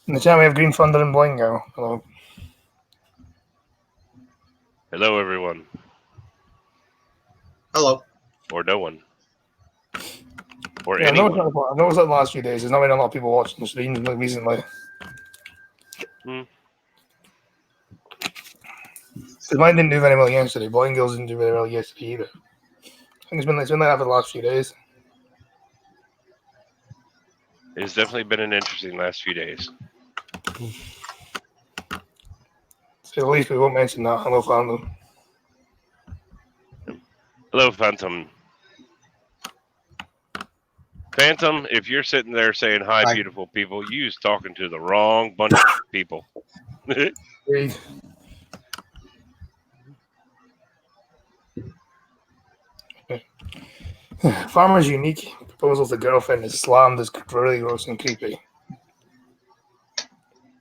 In the chat we have Green Thunder and Blingo. Hello. Hello, everyone. Hello. Or no one. Or Yeah, anyone. I've noticed that the last few days. There's not been a lot of people watching the streams recently. Hmm. Because mine didn't do very well yesterday. Blingo's didn't do very well yesterday either. I think it's been like that for the last few days. It's definitely been an interesting last few days. So at least we won't mention that. Hello, Phantom. Hello, Phantom. Phantom, if you're sitting there saying hi, Hi. beautiful people, you's talking to the wrong bunch of people. Hey. Farmer's unique proposal to girlfriend is slammed as really gross and creepy.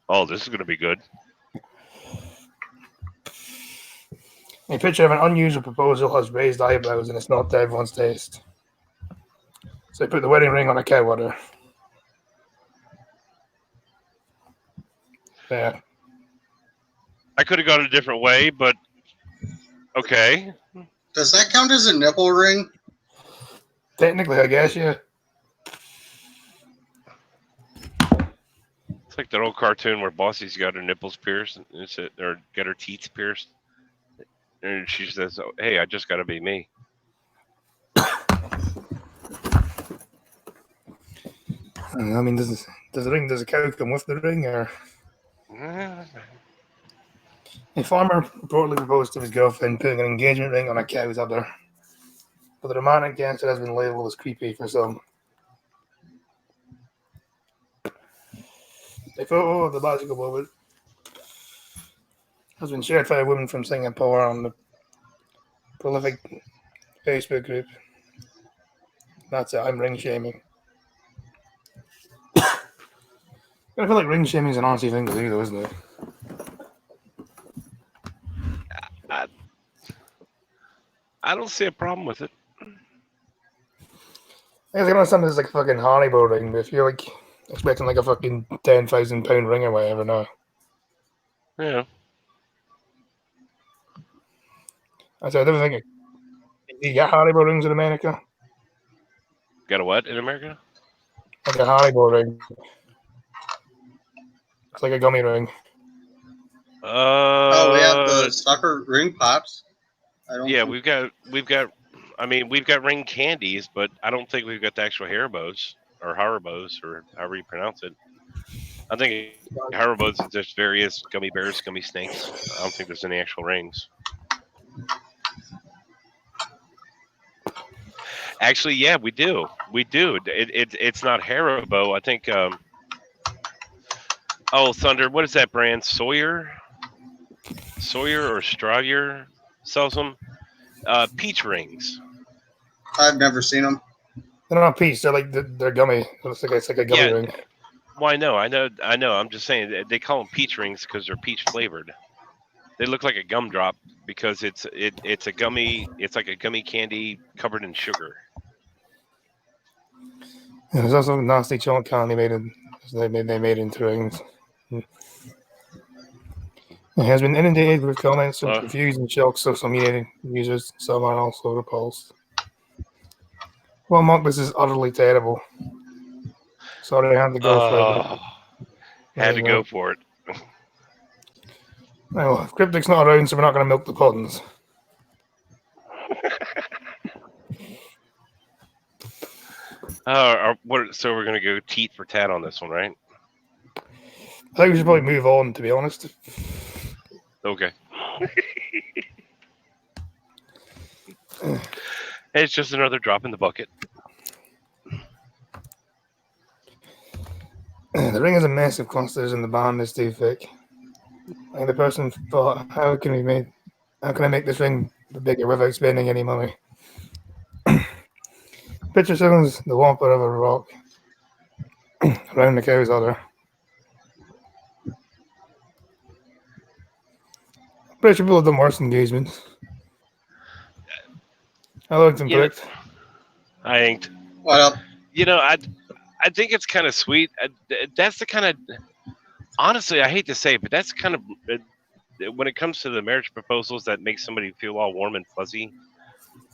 Oh, this is going to be good. A picture of an unusual proposal has raised eyebrows and it's not to everyone's taste. So they put the wedding ring on a cow udder. Yeah. I could have gone a different way, but okay. Does that count as a nipple ring? Technically, I guess, yeah. It's like that old cartoon where Bossy's got her nipples pierced or got her teeth pierced. And she says, oh, hey, I just got to be me. I mean, does a cow come with the ring, or a farmer reportedly proposed to his girlfriend putting an engagement ring on a cow's udder, but the romantic gesture has been labelled as creepy for some. A photo of the magical moment has been shared by a woman from Singapore on the prolific Facebook group. That's it. I'm ring shaming. I feel like ring shaming is an honestly thing to do, though, isn't it? I don't see a problem with it. I guess I can understand this is like a fucking Haribo ring, but if you're like expecting like a fucking £10,000 ring or whatever, no. Yeah. I said, I never think you get Haribo rings in America. Got a what in America? Like a Haribo ring. It's like a gummy ring. Oh, we have the sucker ring pops. Yeah, we've got. I mean, we've got ring candies, but I don't think we've got the actual Haribos or or however you pronounce it. I think Haribos is just various gummy bears, gummy snakes. I don't think there's any actual rings. Actually, yeah, we do. We do. It's not Haribo. I think. Oh, Thunder. What is that brand? Sawyer or Strawyer sells them. Peach rings. I've never seen them. They're not peach. They're like they're gummy. It's like a gummy ring. Well, I know. I'm just saying they call them peach rings because they're peach flavored. They look like a gumdrop because it's a gummy. It's like a gummy candy covered in sugar. And there's also nasty chocolate candy they made into rings. It has been inundated with comments from confused and shocked social media users. Some are also repulsed. Well, Monk, this is utterly terrible. Sorry, I had to go for it. Had to go for it. Well, Cryptic's not around, so we're not going to milk the puddings. So we're going to go teat for tat on this one, right? I think we should probably move on, to be honest. Okay. It's just another drop in the bucket. The ring is a massive clusters and the band is too thick. And the person thought, how can I make this ring bigger without spending any money? Picture shows the whopper of a rock around the cow's udder. Pretty sure people have done worse engagements. I looked and pricked. I inked. What up? I think it's kind of sweet. That's the kind of honestly, I hate to say it, but that's kind of when it comes to the marriage proposals that make somebody feel all warm and fuzzy.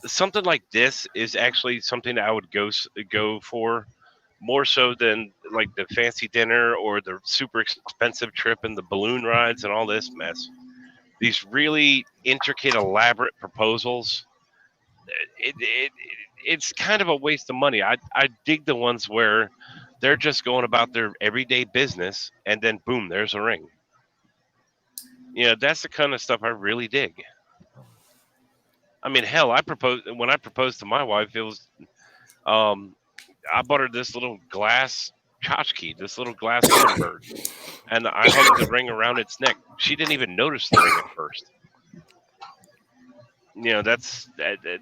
Something like this is actually something that I would go for more so than like the fancy dinner or the super expensive trip and the balloon rides and all this mess. These really intricate, elaborate proposals. It's kind of a waste of money. I dig the ones where they're just going about their everyday business and then boom, there's a ring. That's the kind of stuff I really dig. I mean, hell, when I proposed to my wife, it was I bought her this little glass tchotchke, this little glass hummingbird, and I hung the ring around its neck. She didn't even notice the ring at first.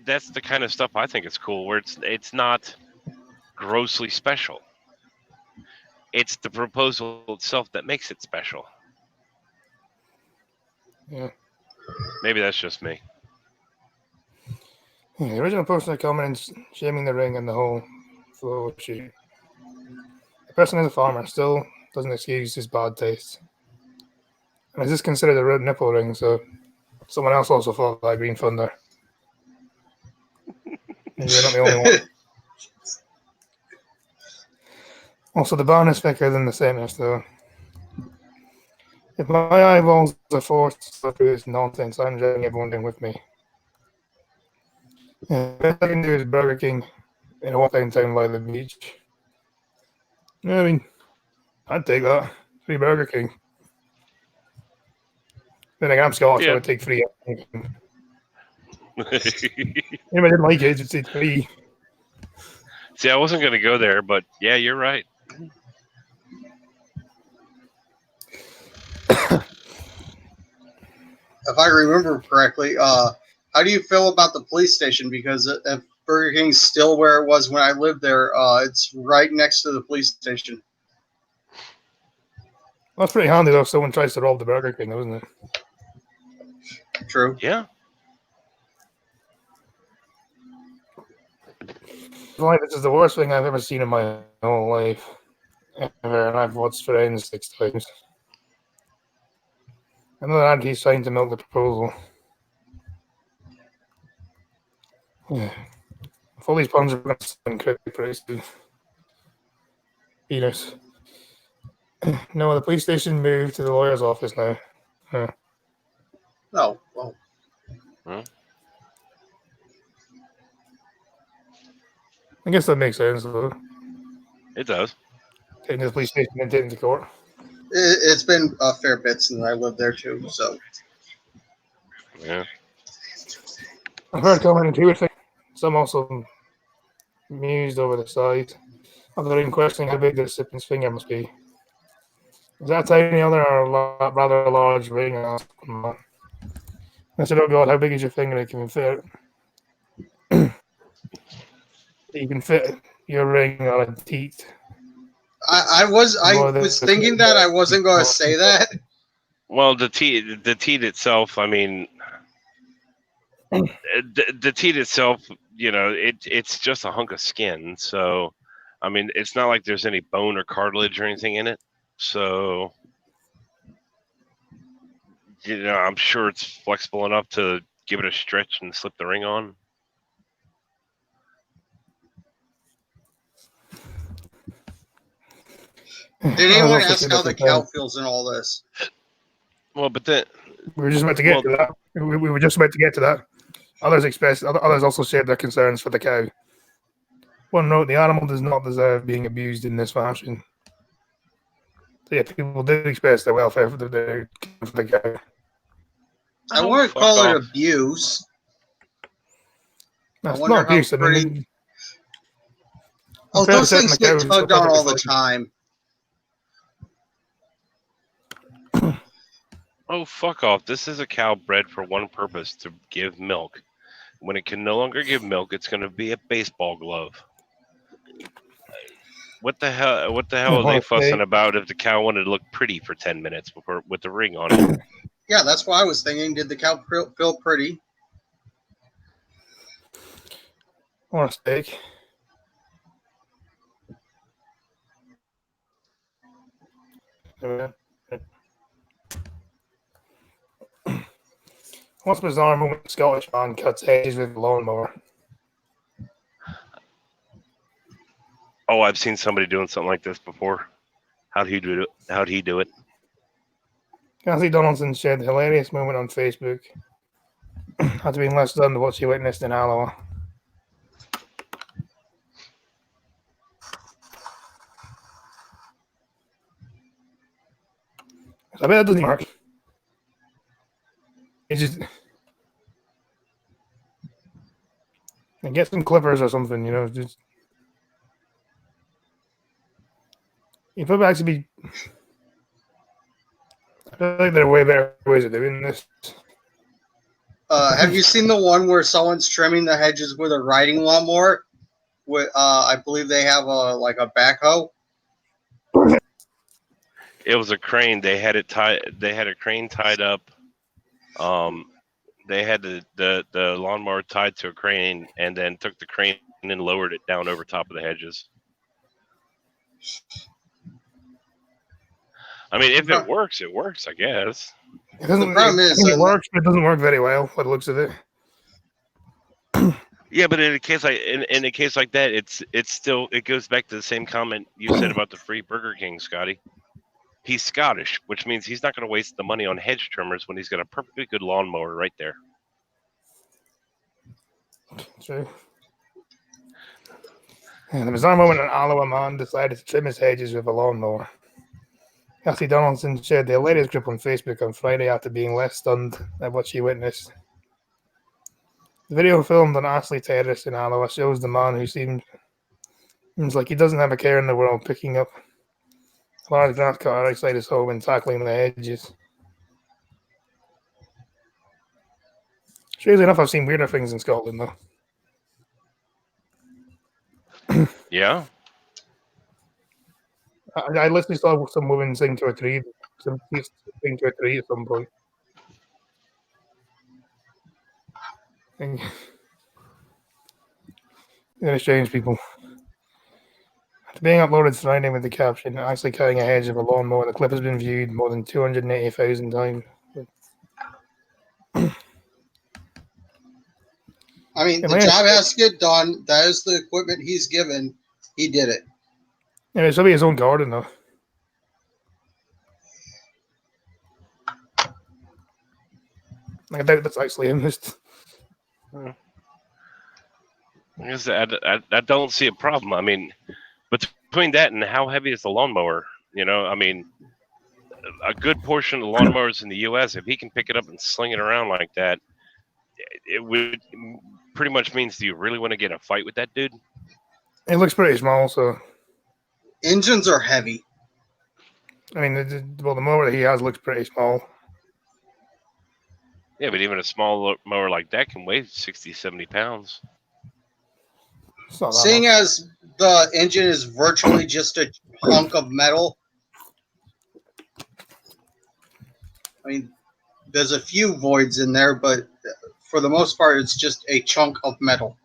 That's the kind of stuff I think is cool, where it's not grossly special. It's the proposal itself that makes it special. Yeah. Maybe that's just me. Yeah, the original person that commented shaming the ring and the whole photo shoot. The person is a farmer still doesn't excuse his bad taste. And is this considered a red nipple ring? So someone else also thought that Green Thunder. And you're not the only one. Also, the barn is thicker than the sameness, though. If my eyeballs are forced to go through this nonsense, I'm dragging everyone in with me. The best I can do is Burger King in a walk-in town by the beach. I mean, I'd take that. Free Burger King. Then again, I'm Scottish, Yeah. I would take free. If I didn't like it, just take free. See, I wasn't going to go there, but yeah, you're right. If I remember correctly, how do you feel about the police station? Because if Burger King's still where it was when I lived there, it's right next to the police station. That's pretty handy though if someone tries to rob the Burger King, though, isn't it? True. Yeah. This is the worst thing I've ever seen in my whole life. Ever, and I've watched Friends 6 times. Another ad he's trying to milk the proposal. Yeah. If all these puns are going to sound crazy pretty soon. Penis. No, the police station moved to the lawyer's office now. Oh, well. I guess that makes sense, though. It does. Taking to the police station and taking to court. It's been a fair bit since I lived there, too, so. Yeah. I've heard commenting too, I think some also mused over the size of the ring, questioning how big the recipient's finger must be. Is that tiny other or rather a large ring? I said, oh God, how big is your finger? It can fit. You can fit your ring on a teat. I was thinking that I wasn't going to say that. Well, the teat itself, I mean, the teat itself, it's just a hunk of skin. So, I mean, it's not like there's any bone or cartilage or anything in it. So, I'm sure it's flexible enough to give it a stretch and slip the ring on. Did anyone ask how the cow feels in all this? Well, but then we were just about to get to that. We were just about to get to that. Others also shared their concerns for the cow. One note: the animal does not deserve being abused in this fashion. So yeah, people did express their welfare for the cow. I wouldn't call it abuse. That's not abuse. I mean, those things get tugged on all the time. Oh, fuck off. This is a cow bred for one purpose, to give milk. When it can no longer give milk, it's going to be a baseball glove. What the hell are they fussing about if the cow wanted to look pretty for 10 minutes with the ring on it? Yeah, that's what I was thinking. Did the cow feel pretty? Or a steak. What's bizarre moment? The Scottish man cuts hedges with a lawnmower. Oh, I've seen somebody doing something like this before. How'd he do it? How'd he do it? Kathy Donaldson shared the hilarious moment on Facebook. After being less done to what she witnessed in Alloa. I bet that doesn't work. It's just and get some clippers or something, you know. Just you probably actually be. I feel like there are way better ways of doing this. Have you seen the one where someone's trimming the hedges with a riding lawnmower? With I believe they have a backhoe. It was a crane. They had it tied. They had a crane tied up. They had the lawnmower tied to a crane, and then took the crane and lowered it down over top of the hedges. I mean, if it works, it works. I guess. It doesn't. The problem is, it works, but it doesn't work very well. By the looks of it. Yeah, but in a case like that, it's still, it goes back to the same comment you said about the free Burger King, Scotty. He's Scottish, which means he's not going to waste the money on hedge trimmers when he's got a perfectly good lawnmower right there. True. And the bizarre moment an Alloa man decided to trim his hedges with a lawnmower. Kathy Donaldson shared the hilarious clip on Facebook on Friday after being less stunned at what she witnessed. The video filmed on Ashley Terrace in Alloa shows the man who seems like he doesn't have a care in the world picking up a large grass cutter outside his home and tackling the hedges. Strangely enough, I've seen weirder things in Scotland, though. Yeah. I literally saw some woman sing to a tree. Some sing to a tree at some point. And, they're strange people. It's being uploaded Friday with the caption, actually cutting a hedge of a lawnmower. The clip has been viewed more than 280,000 times. I mean, the job has to get done. That is the equipment he's given. He did it. Yeah, it's probably his own garden, though. I doubt that's actually him. I don't see a problem. I mean, between that and how heavy is the lawnmower? You know, I mean, a good portion of the lawnmowers in the U.S., if he can pick it up and sling it around like that, it would pretty much means, do you really want to get a fight with that dude? It looks pretty small, so. Engines are heavy. I mean, the mower that he has looks pretty small. Yeah, but even a small mower like that can weigh 60, 70 pounds. Seeing as the engine is virtually just a hunk of metal, I mean, there's a few voids in there, but for the most part, it's just a chunk of metal.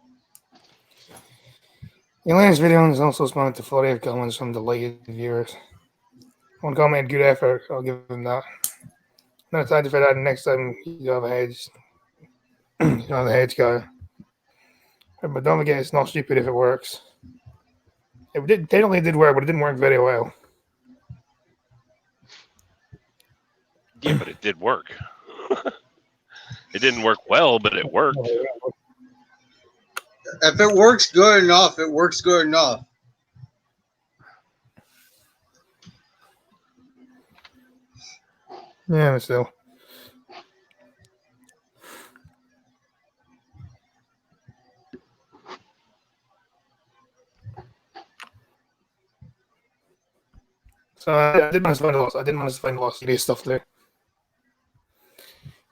Elaine's video has also spawned a flurry of comments from delighted viewers. One comment, good effort, I'll give him that. Not excited for that next time you have a hedge. You have the hedge guy. But don't forget, it's not stupid if it works. It technically did work, but it didn't work very well. Yeah, but it did work. It didn't work well, but it worked. If it works good enough, it works good enough. Yeah, but still. So I did manage to find a lot. I did manage to find a lot of serious stuff there.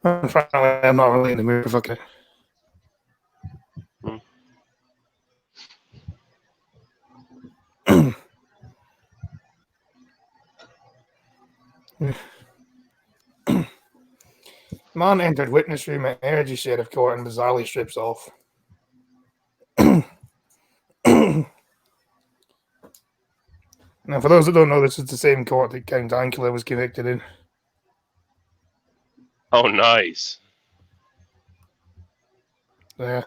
And frankly, I'm not really in the mood for fucking it. Man entered witness room at Energy Sheriff Court and bizarrely strips off. Now, for those that don't know, this is the same court that Count Dankula was convicted in. Oh, nice. Yeah.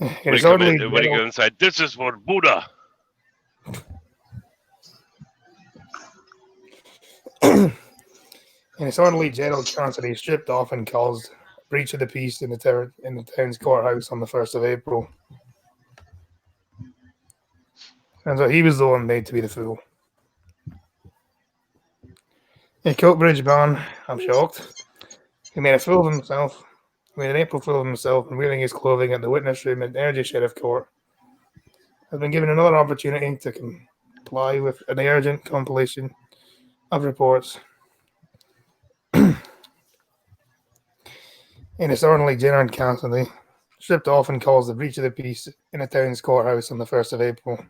And When it's he, orderly when he general, goes inside, this is for Buddha. and it's orderly general constantly stripped off and caused breach of the peace in the town's courthouse on the 1st of April. And so he was the one made to be the fool. Yeah, Coatbridge Ban, I'm shocked. He made a fool of himself. He made an April fool of himself and wearing his clothing at the witness room at Energy Sheriff Court. Has been given another opportunity to comply with an urgent compilation of reports. In its orderly general constantly stripped off and caused the breach of the peace in the town's courthouse on the 1st of April.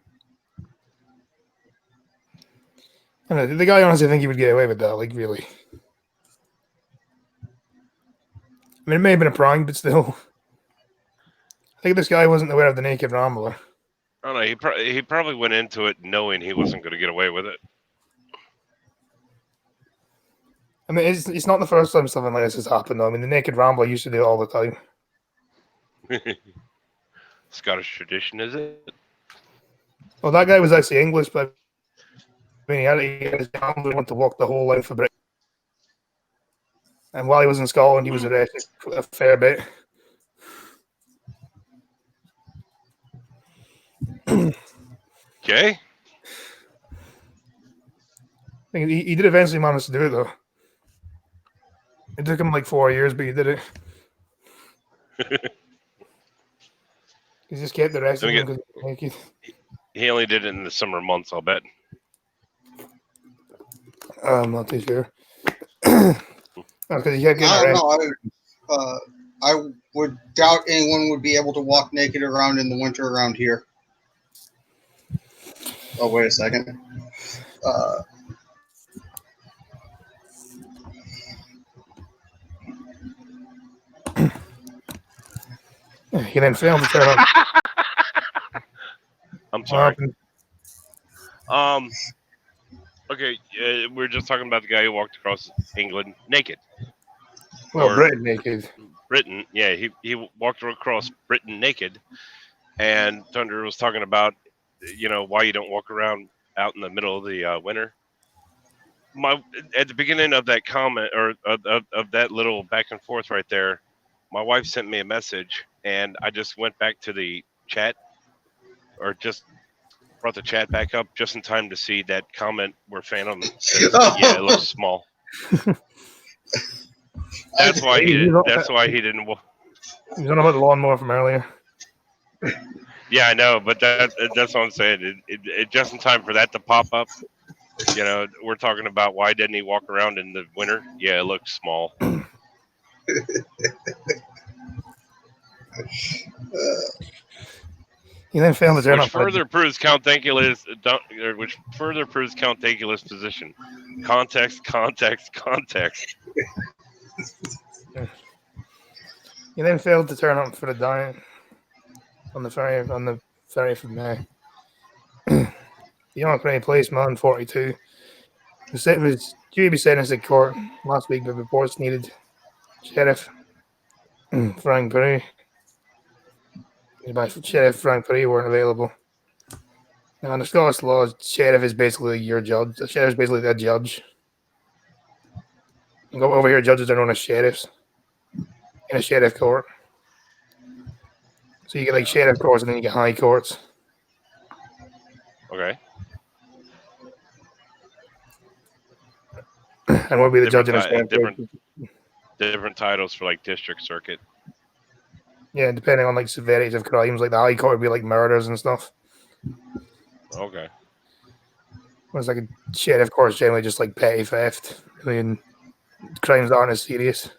And the guy honestly think he would get away with that, like, really. I mean, it may have been a prank, but still. I think this guy wasn't aware of the Naked Rambler. I don't know. He probably went into it knowing he wasn't going to get away with it. I mean, it's not the first time something like this has happened, though. I mean, the Naked Rambler used to do it all the time. Scottish tradition, is it? Well, that guy was actually English, but I mean, he had his gambler want to walk the whole line for Britain. And while he was in Scotland, he was arrested a fair bit. Okay. I think he did eventually manage to do it, though. It took him like 4 years, but he did it. He just kept arresting him because he was naked. He only did it in the summer months, I'll bet. I'm not too sure. Because he kept getting I arrested. don't know. I would doubt anyone would be able to walk naked around in the winter around here. Oh, wait a second. He then failed to turn up. I'm sorry. Okay, we're just talking about the guy who walked across England naked. Well, Or Britain naked. Britain, yeah, he walked across Britain naked, and Thunder was talking about, why you don't walk around out in the middle of the winter. At the beginning of that comment, or of that little back and forth right there, my wife sent me a message, and I just went back to the chat, or just brought the chat back up just in time to see that comment where Phantom says, "Yeah, it looks small." That's why he didn't. That's why he didn't. He was on about the lawnmower from earlier. Yeah, I know, but that's what I'm saying. It just in time for that to pop up. We're talking about why didn't he walk around in the winter? Yeah, it looks small. He then failed to turn Which up. further proves Count Dankula's position. Context. He then failed to turn up for the dine on the 30th of May. The Young policeman, 42, was due to be sentenced in court last week, but reports needed Sheriff Frank Perry. Sheriff Frank Perry weren't available. Now, under Scottish law, sheriff is basically your judge. The sheriff is basically the judge. You go over here, judges are known as sheriffs in a sheriff court. So you get like sheriff courts and then you get high courts. Okay. And what would be the judge in a sheriff court? Different titles for like district circuit. Yeah, depending on like severities of crimes, like the high court would be like murders and stuff. Okay. Whereas like a sheriff court is generally just like petty theft. I mean, crimes aren't as serious.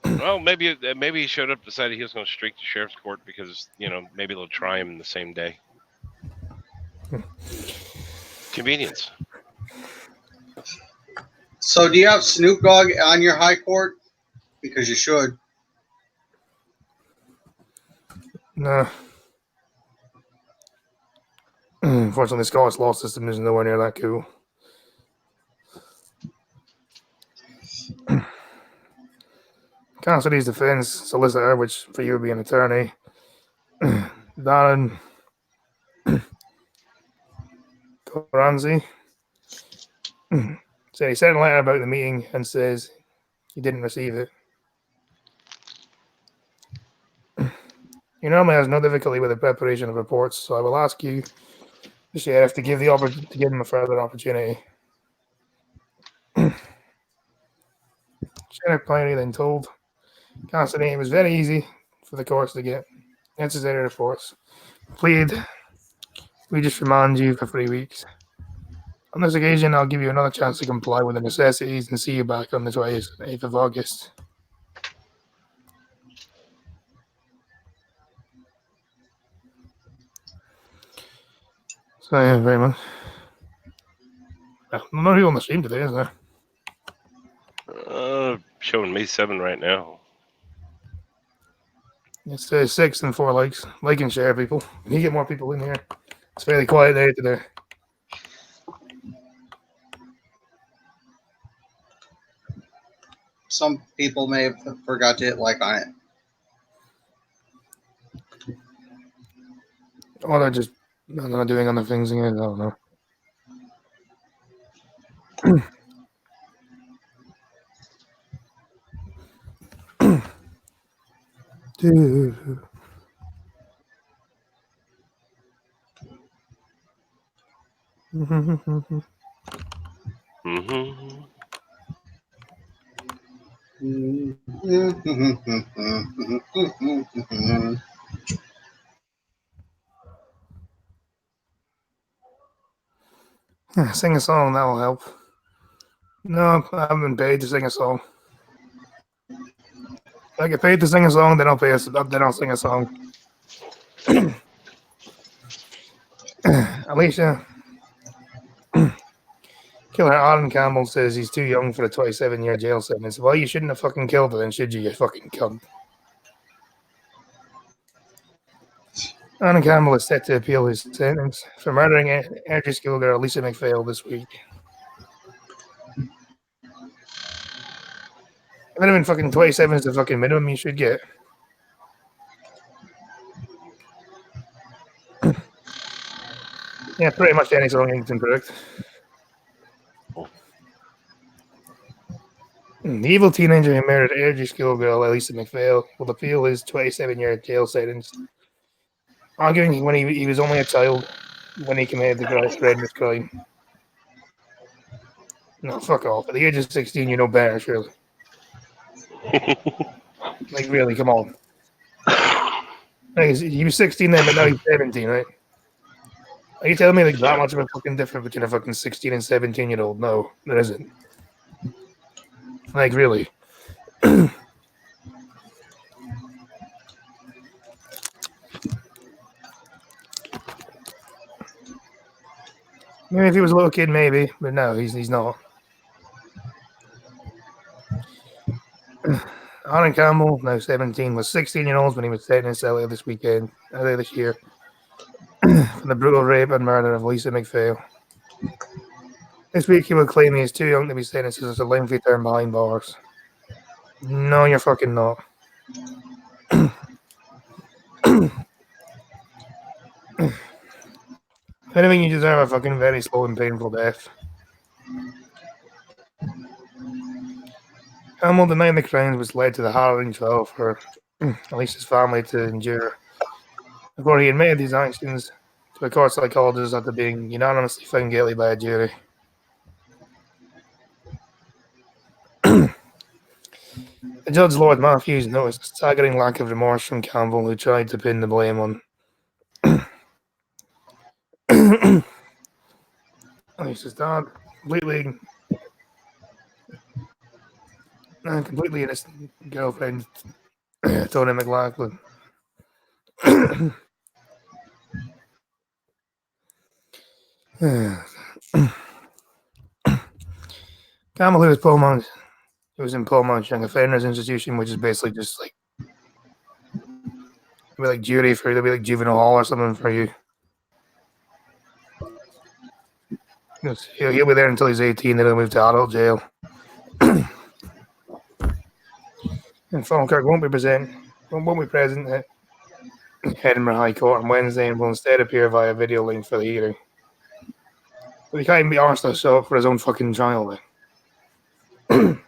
Well, maybe he showed up, decided he was going to streak to sheriff's court because maybe they'll try him the same day. Convenience. So, do you have Snoop Dogg on your high court? Because you should. No. Unfortunately, the Scottish law system is nowhere near that cool. Cassidy's defense solicitor, which for you would be an attorney, Darren Coranzi, said he sent a letter about the meeting and says he didn't receive it. He normally has no difficulty with the preparation of reports, so I will ask you, the sheriff, to give him a further opportunity. Sheriff Piney then told Cassidy it was very easy for the courts to get necessary reports. We just remand you for 3 weeks. On this occasion, I'll give you another chance to comply with the necessities and see you back on the 28th of August. So, yeah, very much. No people on the stream today, is there? Showing me 7 right now. It's 6 and 4 likes. Like and share, people. You get more people in here. It's fairly quiet day today. Some people may have forgot to hit like on it. Or they're just not doing other things again. I don't know. Dude. Sing a song, that will help. No, I haven't been paid to sing a song. If I get paid to sing a song, then I'll sing a song. Alicia. Killer Alan Campbell says he's too young for a 27-year jail sentence. Well, you shouldn't have fucking killed her then, should you, you fucking cunt? Alan Campbell is set to appeal his sentence for murdering energy schoolgirl Lisa McPhail this week. If it had been fucking 27 is the fucking minimum you should get. Yeah, pretty much any song is incorrect. The evil teenager who murdered energy schoolgirl Lisa McPhail will appeal his 27-year jail sentence, arguing when he was only a child when he committed the horrendous crime. No, fuck off. At the age of 16, you know better, surely. Like, really, come on. Like, he was 16 then, but now he's 17, right? Are you telling me like that much of a fucking difference between a fucking 16 and 17-year-old? No, there isn't. Like, really. Maybe if he was a little kid, maybe, but no, he's not. Alan Campbell, now 17, was 16-year-old when he was sentenced earlier this year, for the brutal rape and murder of Lisa McPhail. This week he will claim he is too young to be sentenced to such a lengthy term behind bars. No, you're fucking not. If anything, you deserve a fucking very slow and painful death. Campbell denied the crimes which led to the harrowing trial for Lisa's family to endure. Before he admitted these actions to a court psychologist after being unanimously found guilty by a jury. The judge, Lord Matthews, noticed a staggering lack of remorse from Campbell, who tried to pin the blame on Lisa's dad, completely innocent girlfriend, Tony McLaughlin. Campbell, who was in Beaumont Young Offenders Institution, which is basically just like jury for, it'll be like juvenile hall or something for you. He'll be there until he's 18, then he'll move to adult jail. And Falkirk won't be present at Edinburgh High Court on Wednesday and will instead appear via video link for the hearing. But he can't even be arsed to show up for his own fucking trial then.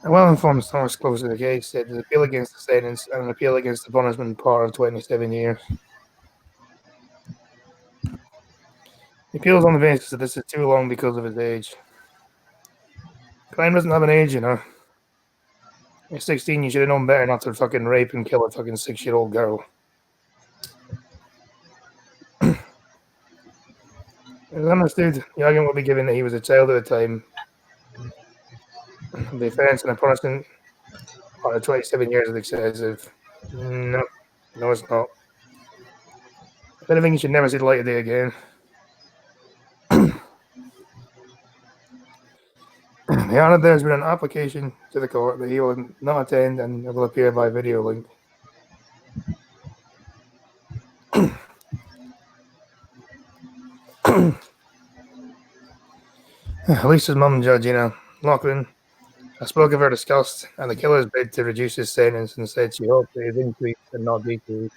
A well-informed source close to the case said an appeal against the sentence and an appeal against the punishment part of 27 years. The appeal is on the basis that this is too long because of his age. Klein doesn't have an age, you know. You're 16, you should have known better not to fucking rape and kill a fucking 6-year-old girl. It was understood the argument will be given that he was a child at the time. The offence and the punishment are 27 years is excessive. No, it's not. If anything, you should never see the light of day again. The honour there has been an application to the court that he will not attend and will appear by video link. Lisa's mum, Georgina Loughlin, I spoke of her disgust and the killer's bid to reduce his sentence and said she hoped it is increased and not decreased.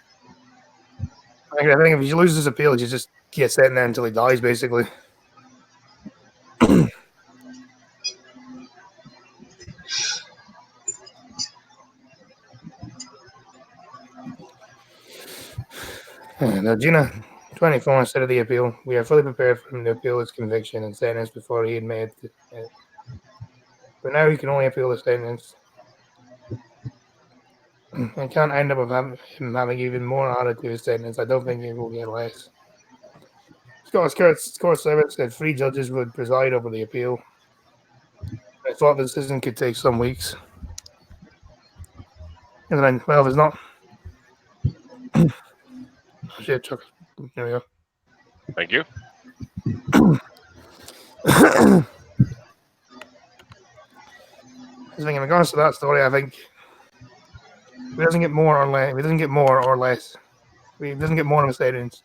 I think if he loses his appeal, he just gets sent there until he dies, basically. Now, Gina, 24, said of the appeal, we are fully prepared for him to appeal his conviction and sentence before he had made it. But now he can only appeal the sentence. And can't end up with him having even more added to his sentence. I don't think he will get less. Scottish Court Service said 3 judges would preside over the appeal. I thought the decision could take some weeks. And then, well, if it's not. Shit, Chuck. There we go. Thank you. I think in regards to that story, I think if he doesn't get more or less, if he doesn't get more of a sentence,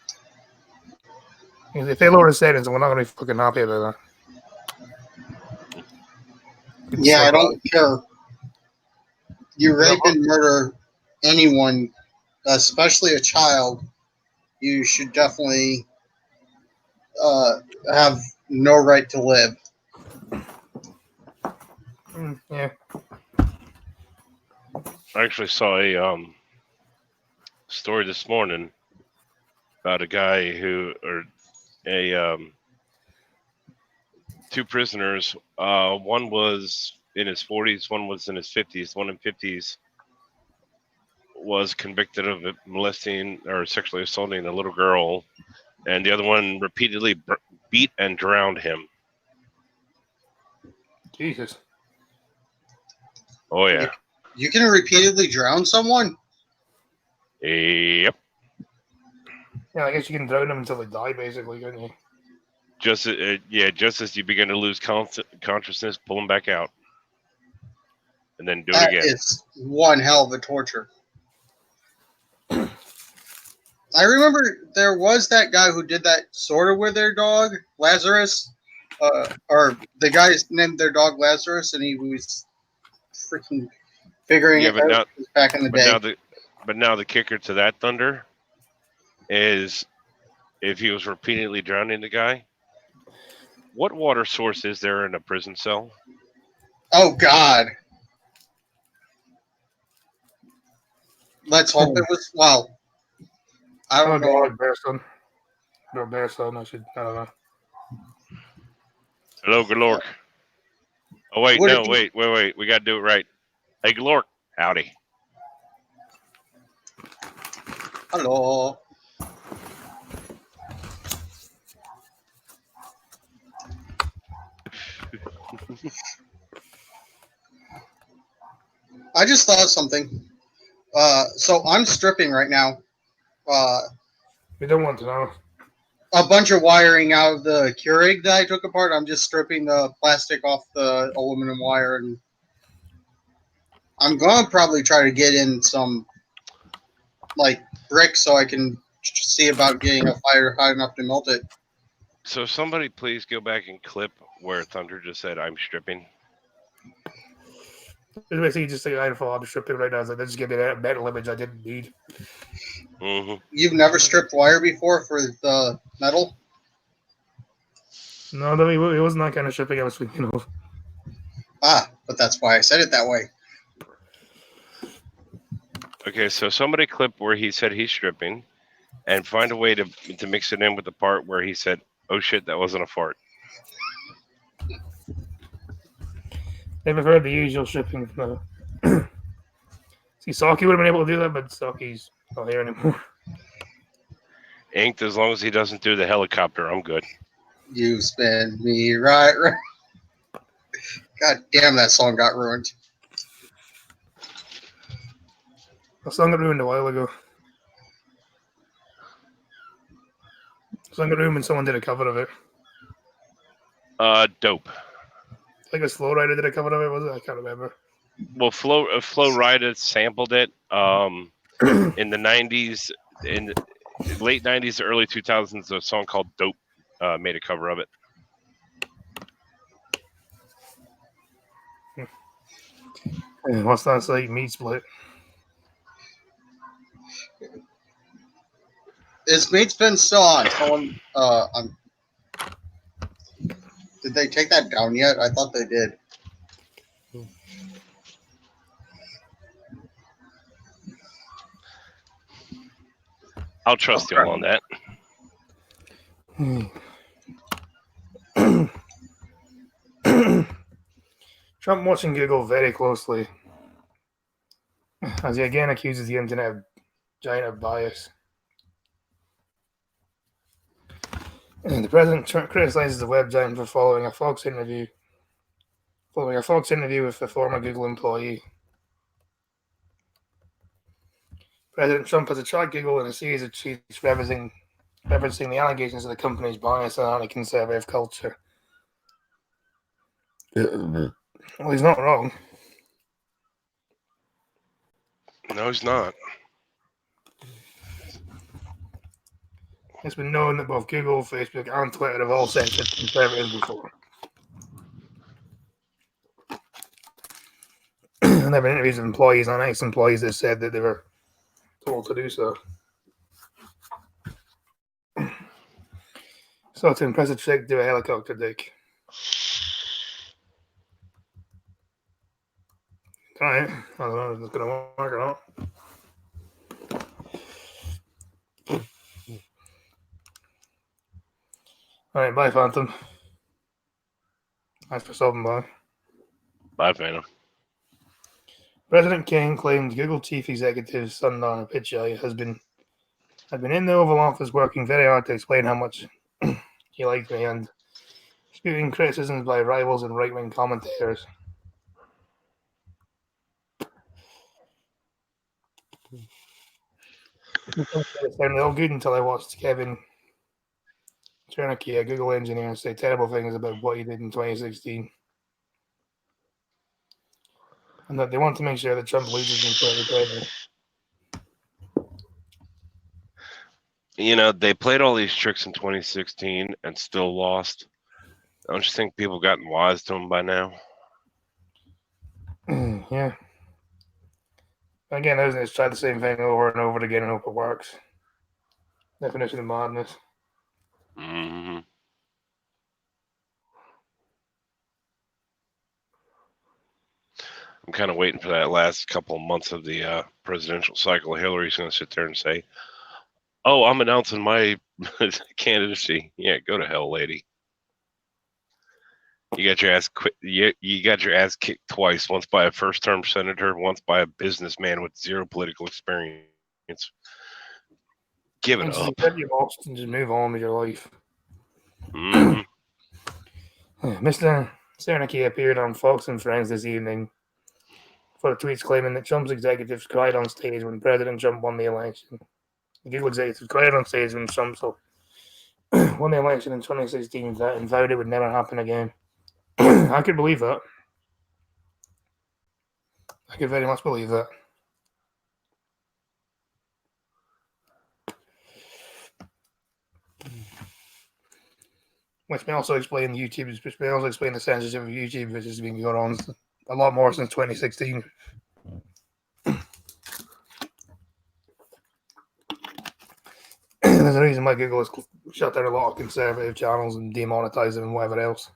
if they lower the sentence, we're not going to be fucking happy about that. Yeah, I don't care. You rape and murder anyone, especially a child, you should definitely have no right to live. Yeah. I actually saw a story this morning about a guy two prisoners. One was in his 40s, one was in his 50s. One in 50s was convicted of molesting or sexually assaulting a little girl, and the other one repeatedly beat and drowned him. Jesus. Oh yeah. You can repeatedly drown someone? Yep. Yeah, I guess you can drown them until they die, basically, can't you? Just as you begin to lose consciousness, pull them back out, and then do it again. It's one hell of a torture. I remember there was that guy who did that sort of with their dog, Lazarus, or the guys named their dog Lazarus, and he was freaking figuring it out back in the day. But now the kicker to that, Thunder, is if he was repeatedly drowning the guy, what water source is there in a prison cell? Oh, God. Let's hope it was, well, I don't know. Or bear son, I don't know. Hello, Galork. Oh, wait, wait. We got to do it right. Hey, Galork. Howdy. Hello. I just thought of something. So I'm stripping right now. We don't want to know. A bunch of wiring out of the Keurig that I took apart. I'm just stripping the plastic off the aluminum wire, and I'm gonna probably try to get in some like brick so I can see about getting a fire hot enough to melt it. So somebody please go back and clip where Thunder just said I'm stripping. It's basically just like I had a stripping right now. I was like, let's give me that metal image I didn't need. You've never stripped wire before for the metal? No, it wasn't that kind of stripping I was thinking of. Ah, but that's why I said it that way. Okay, so somebody clip where he said he's stripping, and find a way to mix it in with the part where he said, "Oh shit, that wasn't a fart." Never heard the usual stripping. No. See, Saki would have been able to do that, but Saki's not here anymore. Inked, as long as he doesn't do the helicopter, I'm good. You spin me right. God damn, that song got ruined. The song got ruined a while ago. The song got ruined when someone did a cover of it. Dope. I think it was Flow Rider did a cover of it, was it? I can't remember. Well, Flo Rida sampled it in the 90s, in the late 90s, early 2000s. A song called Dope made a cover of it. What's that say? Meat Split. Is Meat Spin still on? Someone, did they take that down yet? I thought they did. I'll trust y'all on that. Trump watching Google very closely as he again accuses the internet of giant bias. And the president criticizes the web giant for following a Fox interview with a former Google employee. President Trump has attacked Google in a series of tweets referencing the allegations of the company's bias and anti-conservative culture. Well, he's not wrong. No, he's not. It's been known that both Google, Facebook, and Twitter have all censored conservatives before. And there have been interviews of employees and ex-employees that said that they were told to do so. So to impress a chick, do a helicopter dick. Alright, I don't know if it's going to work or not. Alright, bye, Phantom. Thanks for stopping by. Bye, Phantom. President King claimed Google chief executive Sundar Pichai had been in the Oval Office working very hard to explain how much he liked me and spewing criticisms by rivals and right-wing commentators. It sounded all good until I watched Kevin Chernicky, a Google engineer, say terrible things about what he did in 2016. And that they want to make sure that Trump loses in 2020. You know, they played all these tricks in 2016 and still lost. Don't you think people gotten wise to them by now? Yeah. Again, those guys try the same thing over and over again and hope it works. Definition of madness. Mm-hmm. I'm kind of waiting for that last couple of months of the presidential cycle. Hillary's going to sit there and say, "Oh, I'm announcing my candidacy." Yeah, go to hell, lady. You got your ass you got your ass kicked twice. Once by a first-term senator, once by a businessman with zero political experience. Give it up. You lost and just move on with your life. Mm-hmm. Mr. Cernicki appeared on Fox and Friends this evening for tweets claiming that Trump's executives cried on stage when President Trump won the election. The Google executives cried on stage when Trump won the election in 2016 and vowed it would never happen again. I could believe that. I could very much believe that. Which may also explain the censorship of YouTube, which has been going on a lot more since 2016. There's a reason why Google has shut down a lot of conservative channels and demonetized them and whatever else.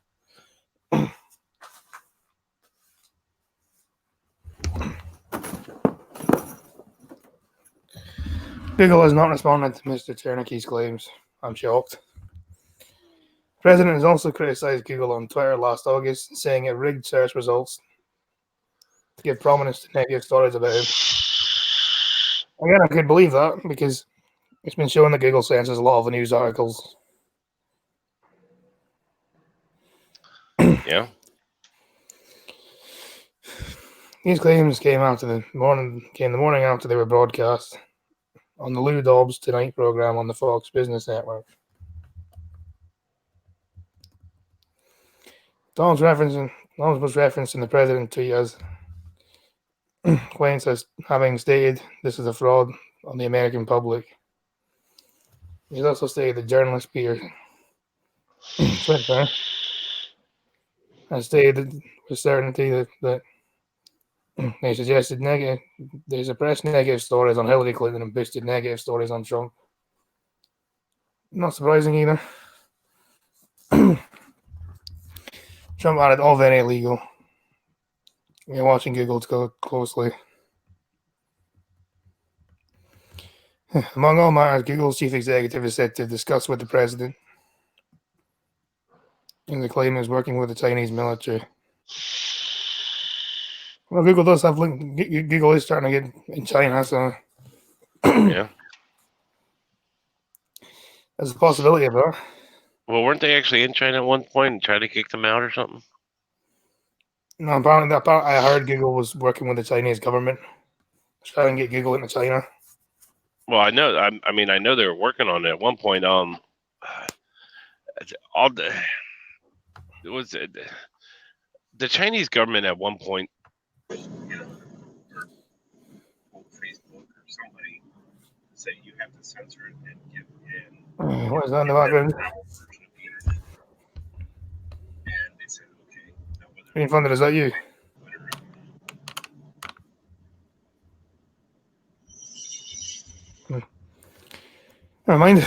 Google has not responded to Mr. Cherniky's claims. I'm shocked. The president has also criticized Google on Twitter last August, saying it rigged search results to give prominence to negative stories about him. Again, I could believe that because it's been shown that Google censors a lot of the news articles. Yeah. These claims came the morning after they were broadcast on the Lou Dobbs Tonight program on the Fox Business Network. Dobbs was referencing the president tweet as claims as having stated this is a fraud on the American public. He's also stated that journalist Peter Swinburne has stated with certainty that they suggested they suppressed negative stories on Hillary Clinton and boosted negative stories on Trump. Not surprising either. Trump added all very illegal. You're watching Google closely. Among all matters, Google's chief executive is said to discuss with the president, and the claim is working with the Chinese military. Well, Google does have Google is starting to get in China, so Yeah. there's a possibility of that. Well, weren't they actually in China at one point and tried to kick them out or something? No, apparently I heard Google was working with the Chinese government to try and get Google into China. Well, I know. I mean, I know they were working on it at one point. It was the Chinese government at one point. Or Facebook or somebody say you have to censor it and give in. What is that in the background? And they said, okay. Being funded, is that you? Never mind.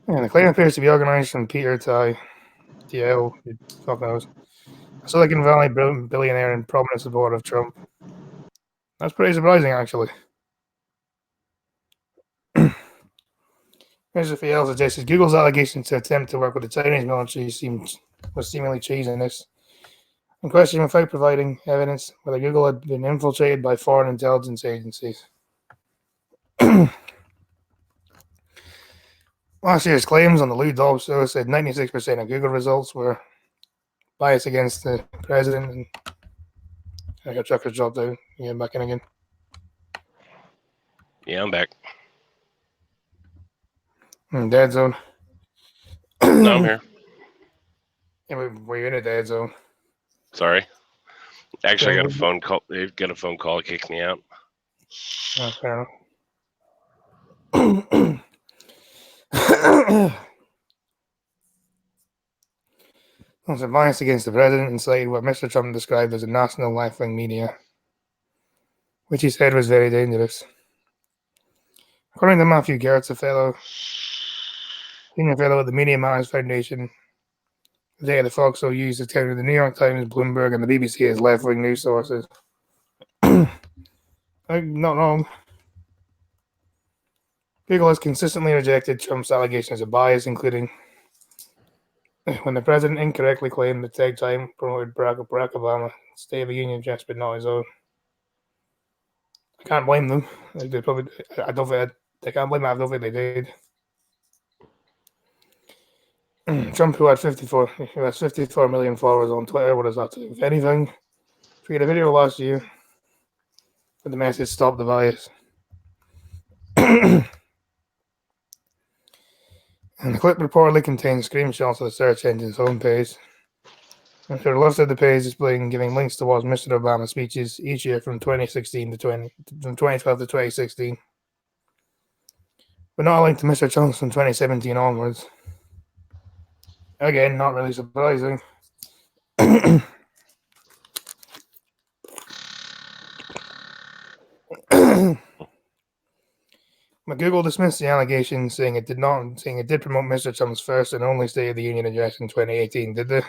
Yeah, the claim appears to be organized from Peter Tai, TL, who fuck knows, a Silicon Valley billionaire and prominent supporter of Trump. That's pretty surprising, actually. Mr. Fiel suggested Google's allegation to attempt to work with the Chinese military was seemingly treasonous, and questioned without providing evidence whether Google had been infiltrated by foreign intelligence agencies. Last year's claims on the Lou Dobbs show said 96% of Google results were biased against the president, and I got Trucker's dropped out. You get back in again. Yeah, I'm back. Dead zone. No, I'm here. Yeah, we're in a dead zone. Sorry. Actually, I got a phone call. They've got a phone call that kicked me out. Oh, fair enough. Was a bias against the president and cited what Mr. Trump described as a national left-wing media, which he said was very dangerous. According to Matthew Gertz, senior fellow at the Media Matters Foundation, the data the Fox will use to counter the New York Times, Bloomberg, and the BBC as left-wing news sources. Not wrong. Google has consistently rejected Trump's allegations of bias, including when the president incorrectly claimed that Tech Time promoted Barack Obama's State of the Union address, but not his own. I can't blame them. They probably. I don't think they can't blame them. I don't think they did. Trump, who has 54 million followers on Twitter, what does that do? If anything, tweeted a video last year with the message "Stop the bias." And the clip reportedly contains screenshots of the search engine's homepage. And to the left of the page displaying giving links towards Mr. Obama's speeches each year from 2012 to 2016. But not a link to Mr. Trump's from 2017 onwards. Again, not really surprising. Google dismissed the allegation, saying it did promote Mr. Trump's first and only State of the Union address in 2018. Did they?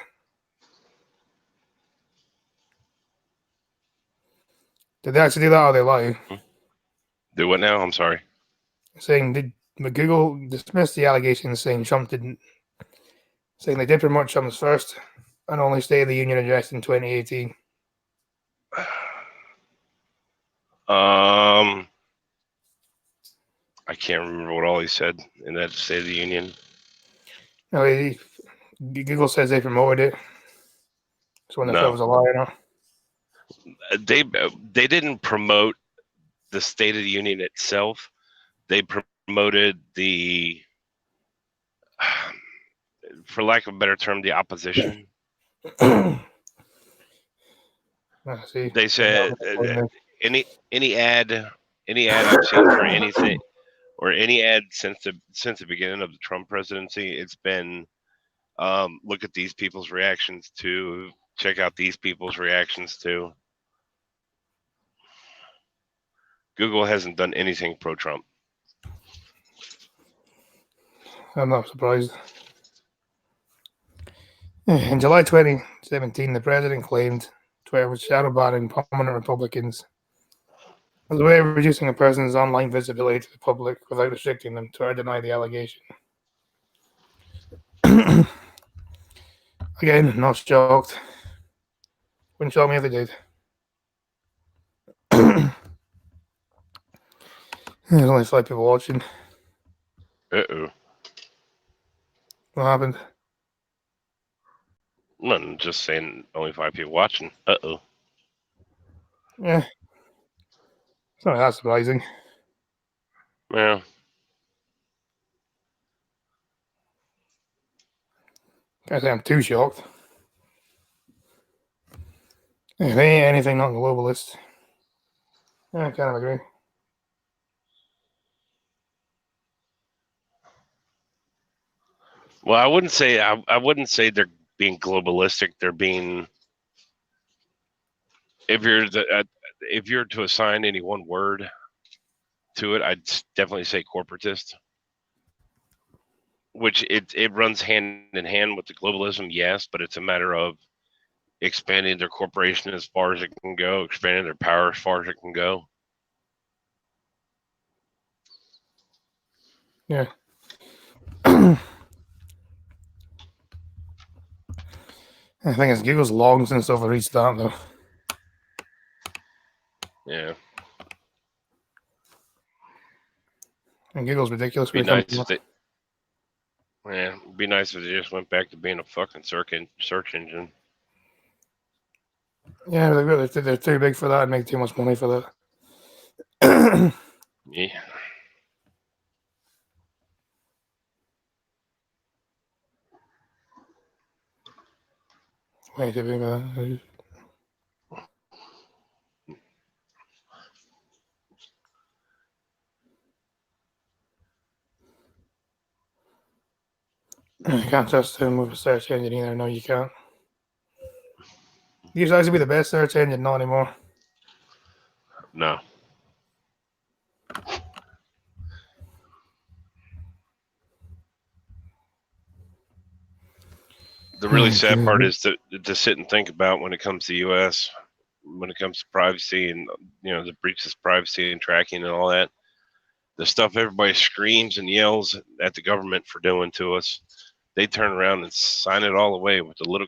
Did they actually do that, or they lie? Do what now? I'm sorry. Saying Google dismissed the allegation, saying they did promote Trump's first and only State of the Union address in 2018. I can't remember what all he said in that State of the Union. No, Google says they promoted it. So when that was a lie, or not? They didn't promote the State of the Union itself. They promoted the, for lack of a better term, the opposition. I see. They said any ad I've seen for anything, or any ad since the beginning of the Trump presidency, it's been look at these people's reactions to, check out these people's reactions to. Google hasn't done anything pro-Trump. I'm not surprised. In July 2017, the president claimed Twitter was shadow banning prominent Republicans as a way of reducing a person's online visibility to the public without restricting them. Twitter denied the allegation. Again, not shocked. Wouldn't shock me if they did. There's only 5 people watching. Uh-oh. What happened? Nothing, just saying only 5 people watching. Uh-oh. Yeah. It's not that surprising. Yeah. Can't say I'm too shocked. If they ain't anything not globalist, yeah, I kind of agree. Well, I wouldn't say they're being globalistic. They're being, if you're to assign any one word to it, I'd definitely say corporatist. Which it runs hand in hand with the globalism, yes, but it's a matter of expanding their corporation as far as it can go, expanding their power as far as it can go. Yeah. I think it's Google's long since overreached that, though. Yeah. And Google's ridiculous. It'd be nice if they just went back to being a fucking search engine. Yeah, they're too big for that and make too much money for that. Yeah. Way too big for that. You can't trust him with a search engine either. No, you can't. He used to actually be the best search engine, not anymore. No. The really sad part is to sit and think about when it comes to U.S., when it comes to privacy and, the breaches of privacy and tracking and all that, the stuff everybody screams and yells at the government for doing to us, they turn around and sign it all away with a little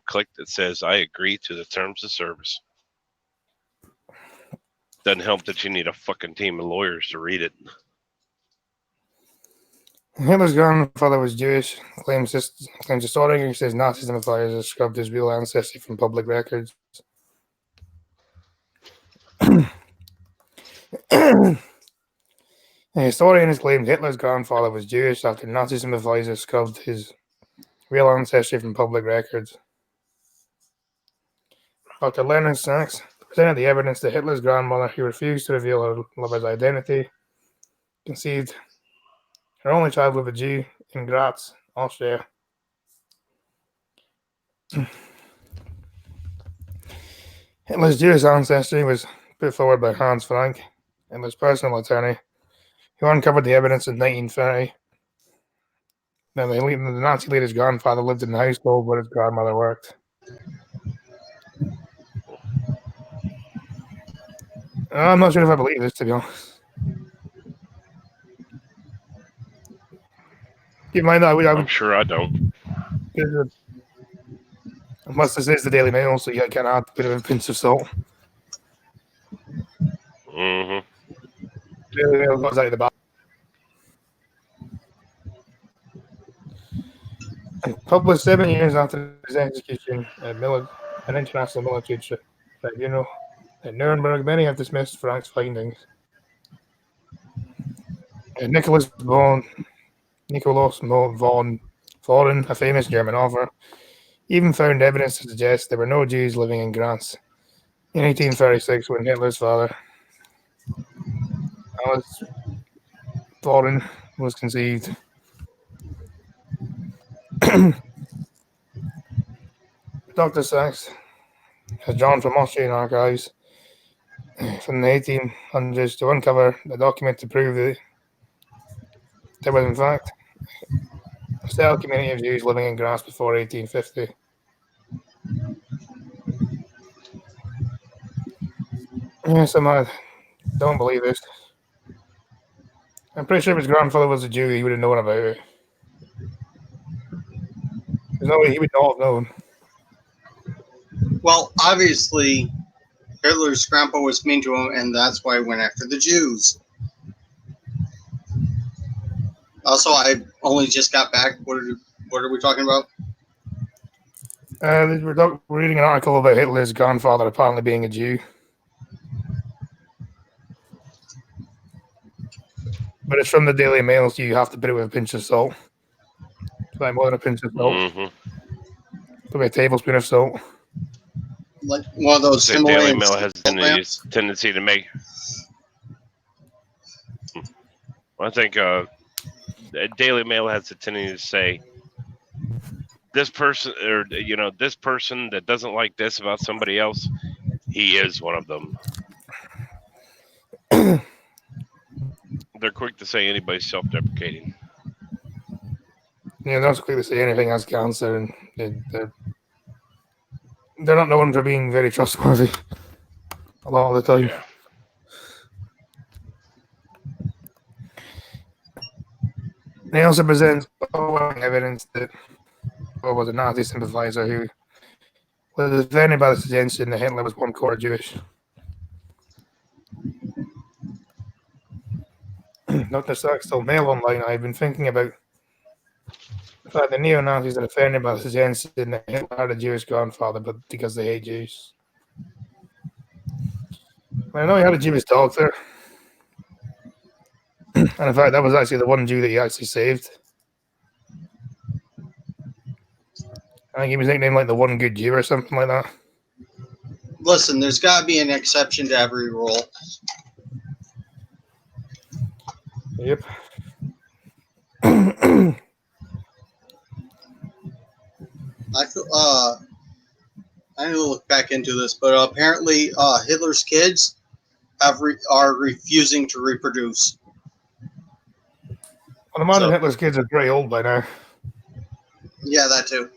click that says, "I agree to the terms of service." Doesn't help that you need a fucking team of lawyers to read it. Hitler's grandfather was Jewish, claims historian who says Nazi sympathizers have scrubbed his real ancestry from public records. A historian has claimed Hitler's grandfather was Jewish after Nazi sympathizers scrubbed his real ancestry from public records. Dr. Leonard Sachs presented the evidence that Hitler's grandmother, who refused to reveal her lover's identity, conceived her only child with a Jew in Graz, Austria. Hitler's Jewish ancestry was put forward by Hans Frank, Hitler's personal attorney, who uncovered the evidence in 1930. Now, the Nazi leader's grandfather lived in the household where his grandmother worked. I'm not sure if I believe this, to be honest. Keep in mind that I'm sure I don't. Unless this is the Daily Mail, so you kind of have a bit of a pinch of salt. Mm-hmm. Daily Mail goes out of the box. Published 7 years after his execution at an international military tribunal at Nuremberg, many have dismissed Frank's findings. Nikolaus von Voren, a famous German author, even found evidence to suggest there were no Jews living in Graz in 1836 when Hitler's father, Alice Voren, was conceived. Dr. Sachs has drawn from Austrian archives from the 1800s to uncover a document to prove that there was, in fact, a settled community of Jews living in Graz before 1850. Somehow, I don't believe this. I'm pretty sure if his grandfather was a Jew, he would have known about it. There's no way he would not have known. Well, obviously, Hitler's grandpa was mean to him, and that's why he went after the Jews. Also, I only just got back. What are we talking about? We're reading an article about Hitler's grandfather apparently being a Jew. But it's from the Daily Mail, so you have to put it with a pinch of salt. It's like more than a pinch of salt. Mm-hmm. Probably a tablespoon of salt. Like one of those The Daily Himalayan Mail has a tendency to make. I think the Daily Mail has a tendency to say this person, or this person that doesn't like this about somebody else, he is one of them. They're quick to say anybody's self-deprecating. Yeah, they're not quick to say anything has cancer, and they're not known for being very trustworthy a lot of the time. Yeah. They also present evidence that was a Nazi sympathizer who was offended by the suggestion that Hitler was one quarter Jewish. Dr. Sachs told Mail Online, I've been thinking about the fact that neo-Nazis are offended by the suggestion that Hitler had a Jewish grandfather, but because they hate Jews. I know he had a Jewish doctor. And in fact, that was actually the one Jew that he actually saved. I think he was nicknamed like the one good Jew or something like that. Listen, there's got to be an exception to every rule. Yep. I need to look back into this, but apparently Hitler's kids are refusing to reproduce. I'd imagine Hitler's kids are pretty old by now. Yeah, that too.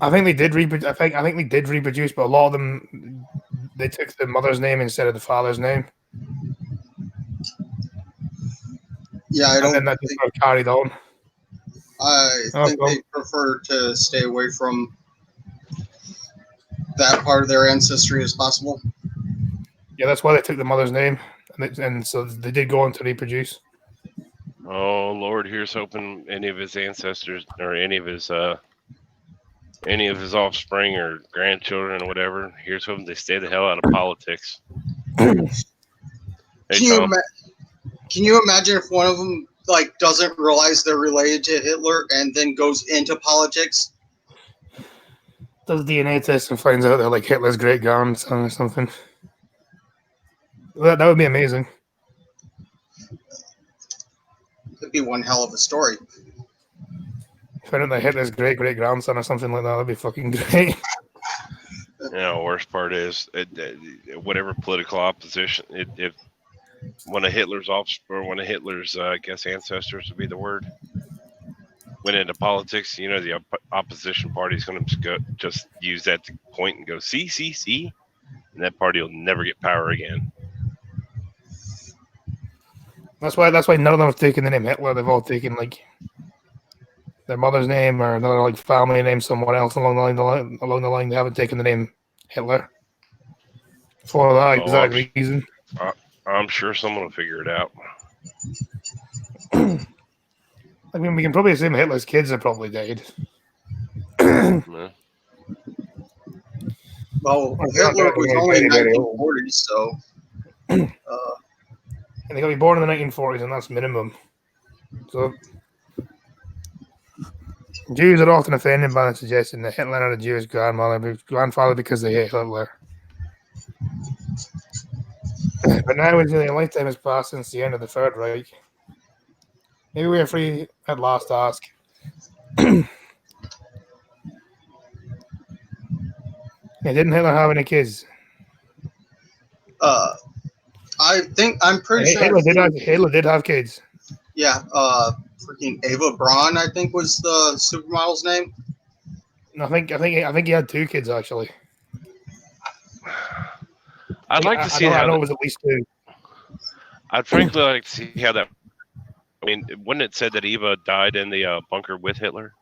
I think they did reproduce. I think they did reproduce, but a lot of them they took the mother's name instead of the father's name. Yeah, I don't. And then that just sort of carried on. I think they prefer to stay away from that part of their ancestry as possible. Yeah, that's why they took the mother's name, and so they did go on to reproduce. Oh Lord, here's hoping any of his ancestors or any of his offspring or grandchildren or whatever. Here's hoping they stay the hell out of politics. Can you imagine if one of them doesn't realize they're related to Hitler and then goes into politics? Does a DNA test and finds out they're like Hitler's great grandson or something. That would be amazing. It'd be one hell of a story. Find out that Hitler's great grandson or something like that. That'd be fucking great. Yeah, know, the worst part is whatever political opposition, if one of Hitler's or one of Hitler's, I guess, ancestors would be the word, went into politics, you know, the opposition party is going to just use that to point and go, see, and that party will never get power again. That's why none of them have taken the name Hitler. They've all taken like their mother's name or another like family name, someone else along the line. They haven't taken the name Hitler for that exact reason. I'm sure someone will figure it out. I mean, we can probably assume Hitler's kids are probably dead. Yeah. Well, Hitler was only 1940s, so. And they got to be born in the 1940s, and that's minimum. So, Jews are often offended by the suggestion that Hitler had a Jewish grandfather because they hate Hitler. But now, when a lifetime has passed since the end of the Third Reich, maybe we are free at last to ask. Didn't Hitler have any kids? I'm pretty sure Hitler did have kids. Yeah, freaking Ava Braun, I think was the supermodel's name. I think he had 2 kids actually. I'd like to see I know it was at least 2. I'd frankly like to see how that. I mean, wouldn't it said that Eva died in the bunker with Hitler?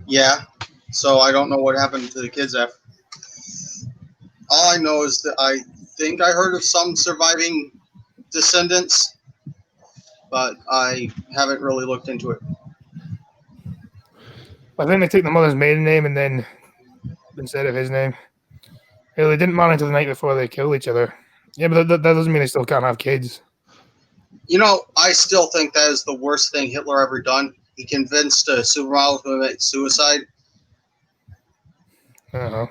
Yeah, so I don't know what happened to the kids after. All I know is that I think I heard of some surviving descendants, but I haven't really looked into it. I think they took the mother's maiden name and then instead of his name. They didn't marry until the night before they killed each other. Yeah, but that doesn't mean they still can't have kids. You know, I still think that is the worst thing Hitler ever done. He convinced a supermodel to commit suicide. I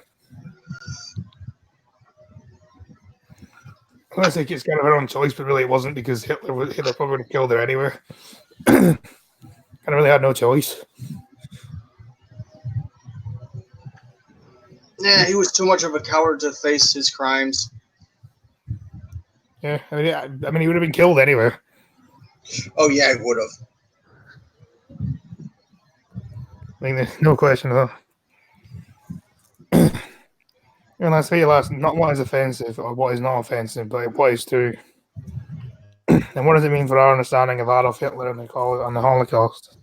think it's kind of her own choice, but really it wasn't because Hitler probably would have killed her anyway. Kind of really had no choice. Yeah, he was too much of a coward to face his crimes. Yeah, I mean, he would have been killed anyway. Oh yeah, he would have. I mean, there's no question of that. And let's say not what is offensive or what is not offensive, but what is true. And what does it mean for our understanding of Adolf Hitler and the Holocaust?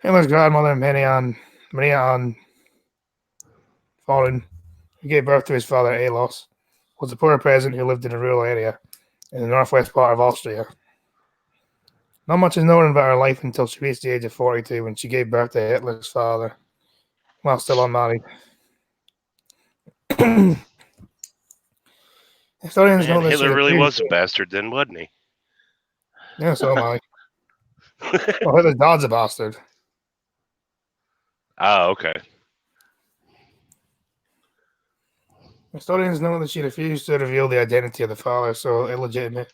Hitler's grandmother, Maria Ann Foreign, who gave birth to his father Alois, was a poor peasant who lived in a rural area in the northwest part of Austria. Not much is known about her life until she reached the age of 42 when she gave birth to Hitler's father, while still unmarried. Historians know that Hitler really was a bastard then, wasn't he? Yeah, so am I. Well, Hitler's dad's a bastard. Oh, okay. Historians know that she refused to reveal the identity of the father, so illegitimate.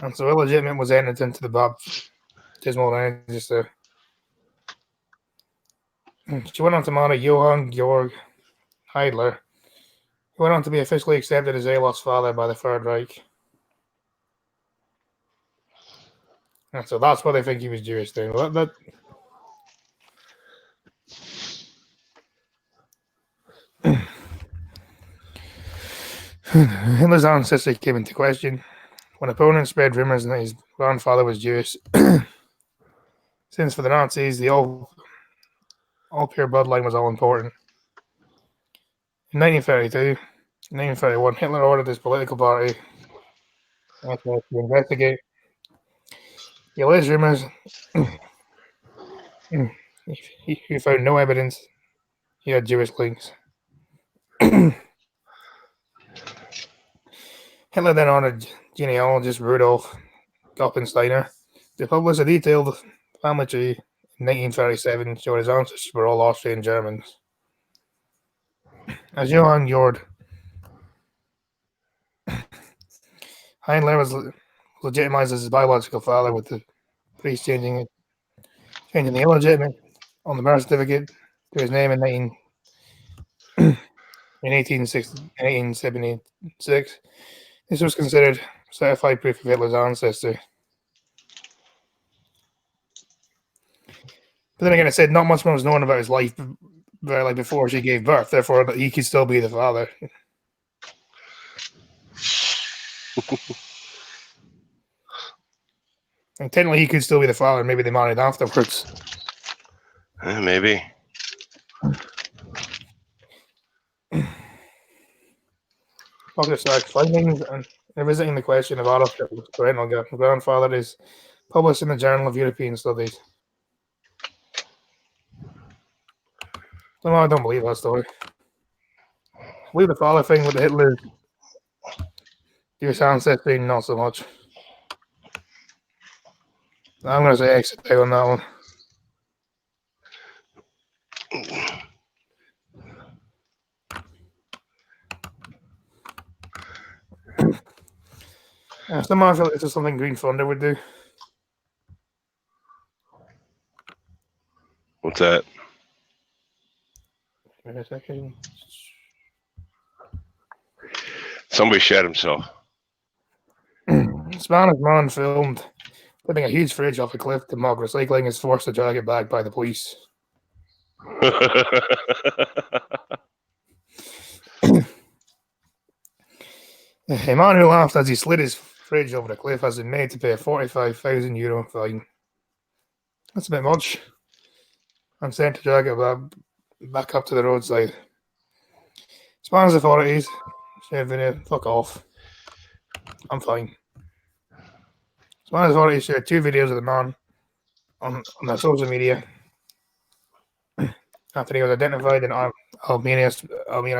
And so illegitimate was entered into the baptismal register. She went on to marry Johann Georg Heidler, who went on to be officially accepted as Alois' father by the Third Reich. And so that's why they think he was Jewish then. Hitler's ancestry came into question when opponents spread rumors that his grandfather was Jewish. Since for the Nazis, the all pure bloodline was all important. In 1931, Hitler ordered his political party to investigate the alleged rumors. He found no evidence he had Jewish links. Hitler then ordered genealogist Rudolf Goppensteiner to publish a detailed family tree in 1937 showing his ancestors were all Austrian Germans. As Johann Georg Heidler was legitimized as his biological father, with the priest changing the illegitimate on the birth certificate to his name in 1876. This was considered certified proof of Hitler's ancestry. But then again, it said not much more was known about his life before she gave birth. Therefore, he could still be the father. And technically, he could still be the father. Maybe they married afterwards. Maybe. Dr. Stark's findings and revisiting the question of Adolf Hitler's parental grandfather is published in the Journal of European Studies. No, I don't believe that story. I believe the father thing with the Hitler, Jewish ancestry, not so much. I'm going to say exit out on that one. Somehow I feel like this is something Green Thunder would do. What's that? Wait a second. Somebody shot himself. Spanish man filmed flipping a huge fridge off a cliff to mock recycling is forced to drag it back by the police. A man who laughed as he slid his fridge over the cliff has been made to pay a €45,000 fine. That's a bit much. I'm sent to drag it back up to the roadside. Spanish authorities said, fuck off. I'm fine. Spanish authorities shared 2 videos of the man on their social media after he was identified in Almeria,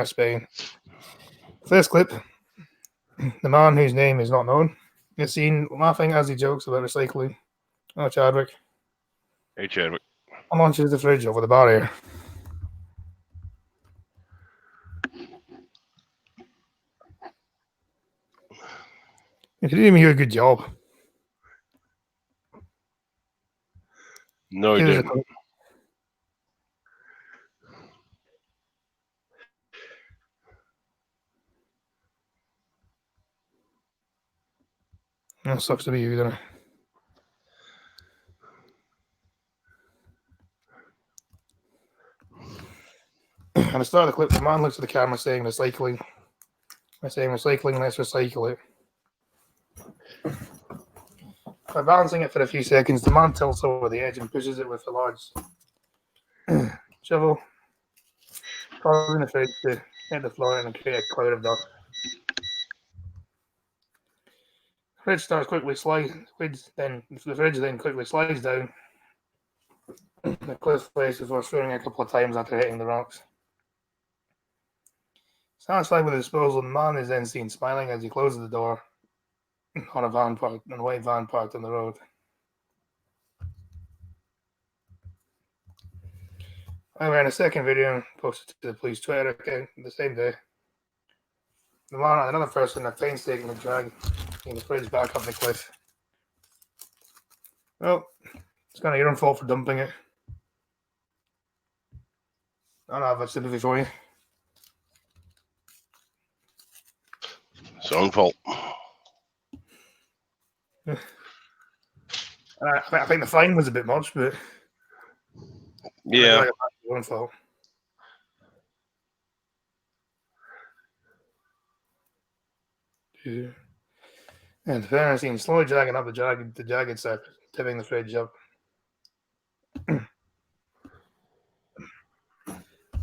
Spain. First clip, the man whose name is not known is seen laughing as he jokes about recycling. Oh, Chadwick. Hey, Chadwick. And launches the fridge over the barrier. You didn't even do a good job. No, he didn't. That sucks to be you, doesn't it? At the start of the clip, the man looks at the camera saying recycling. By saying recycling, let's recycle it. By balancing it for a few seconds, the man tilts over the edge and pushes it with a large shovel, causing the fridge to hit the floor and create a cloud of dust. The fridge then quickly slides down the cliff face before swinging a couple of times after hitting the rocks. Satisfied with the disposal, the man is then seen smiling as he closes the door on a white van parked on the road. However, in a second video posted to the police Twitter account the same day, the man and another person are painstakingly dragging the fridge back up the cliff. Well, it's kind of your own fault for dumping it. I don't have much sympathy for you. It's own fault. I think the fine was a bit much, but yeah, it's your own fault. Yeah. And the parents seen slowly dragging up the jagged surface, tipping the fridge up.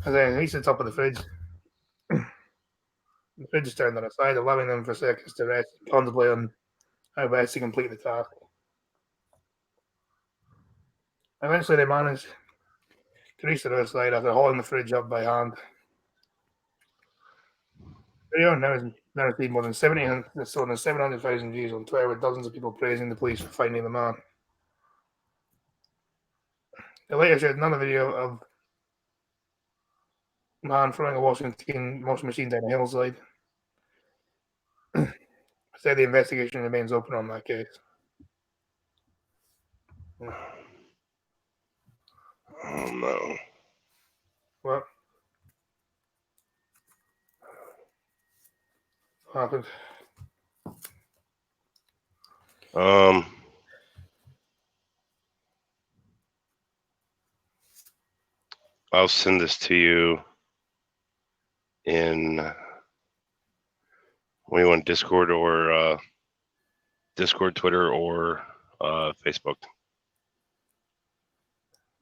As they reach the top of the fridge, the fridge is turned on its side, allowing them for seconds to rest and contemplate on how best to complete the task. Eventually, they manage to reach the other side after hauling the fridge up by hand. The video now received more than 700,000 views on Twitter, with dozens of people praising the police for finding the man. They later shared another video of a man throwing a washing machine down a hillside. Said the investigation remains open on that case. Oh no. What happened? I'll send this to you in. What do you want, Discord or Discord, Twitter, or Facebook?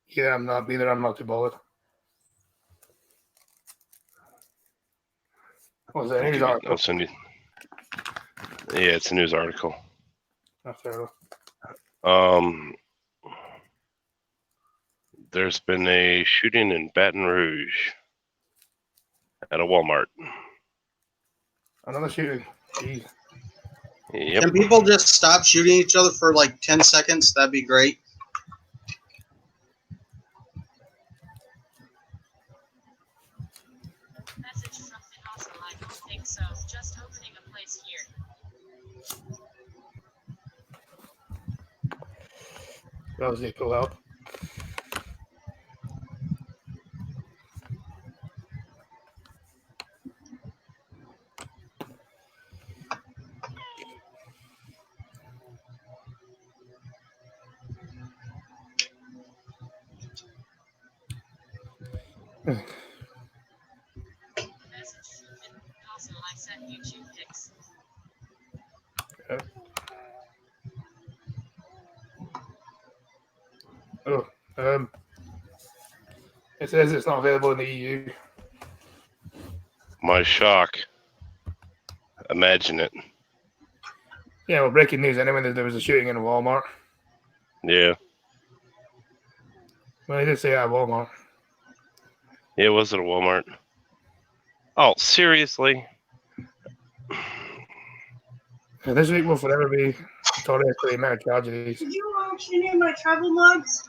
Yeah, I'm not either. I'm not too bothered. What was that? News article? I'll send you. Yeah, it's a news article. That's fair enough. There's been a shooting in Baton Rouge at a Walmart. Another shooting. Jeez. Yep. Can people just stop shooting each other for like 10 seconds? That'd be great. Message from Finn I don't think so. Just opening a place here. That was it. Pull out. Message from Finn I sent YouTube pics. Oh, it says it's not available in the EU. My shock. Imagine it. Yeah, well, breaking news anyway. There was a shooting in a Walmart. Yeah. Well, they did say at Walmart. Yeah, was it a Walmart? Oh, seriously? This week will forever be notorious for the amount of tragedies. Did you watch any of my travel logs?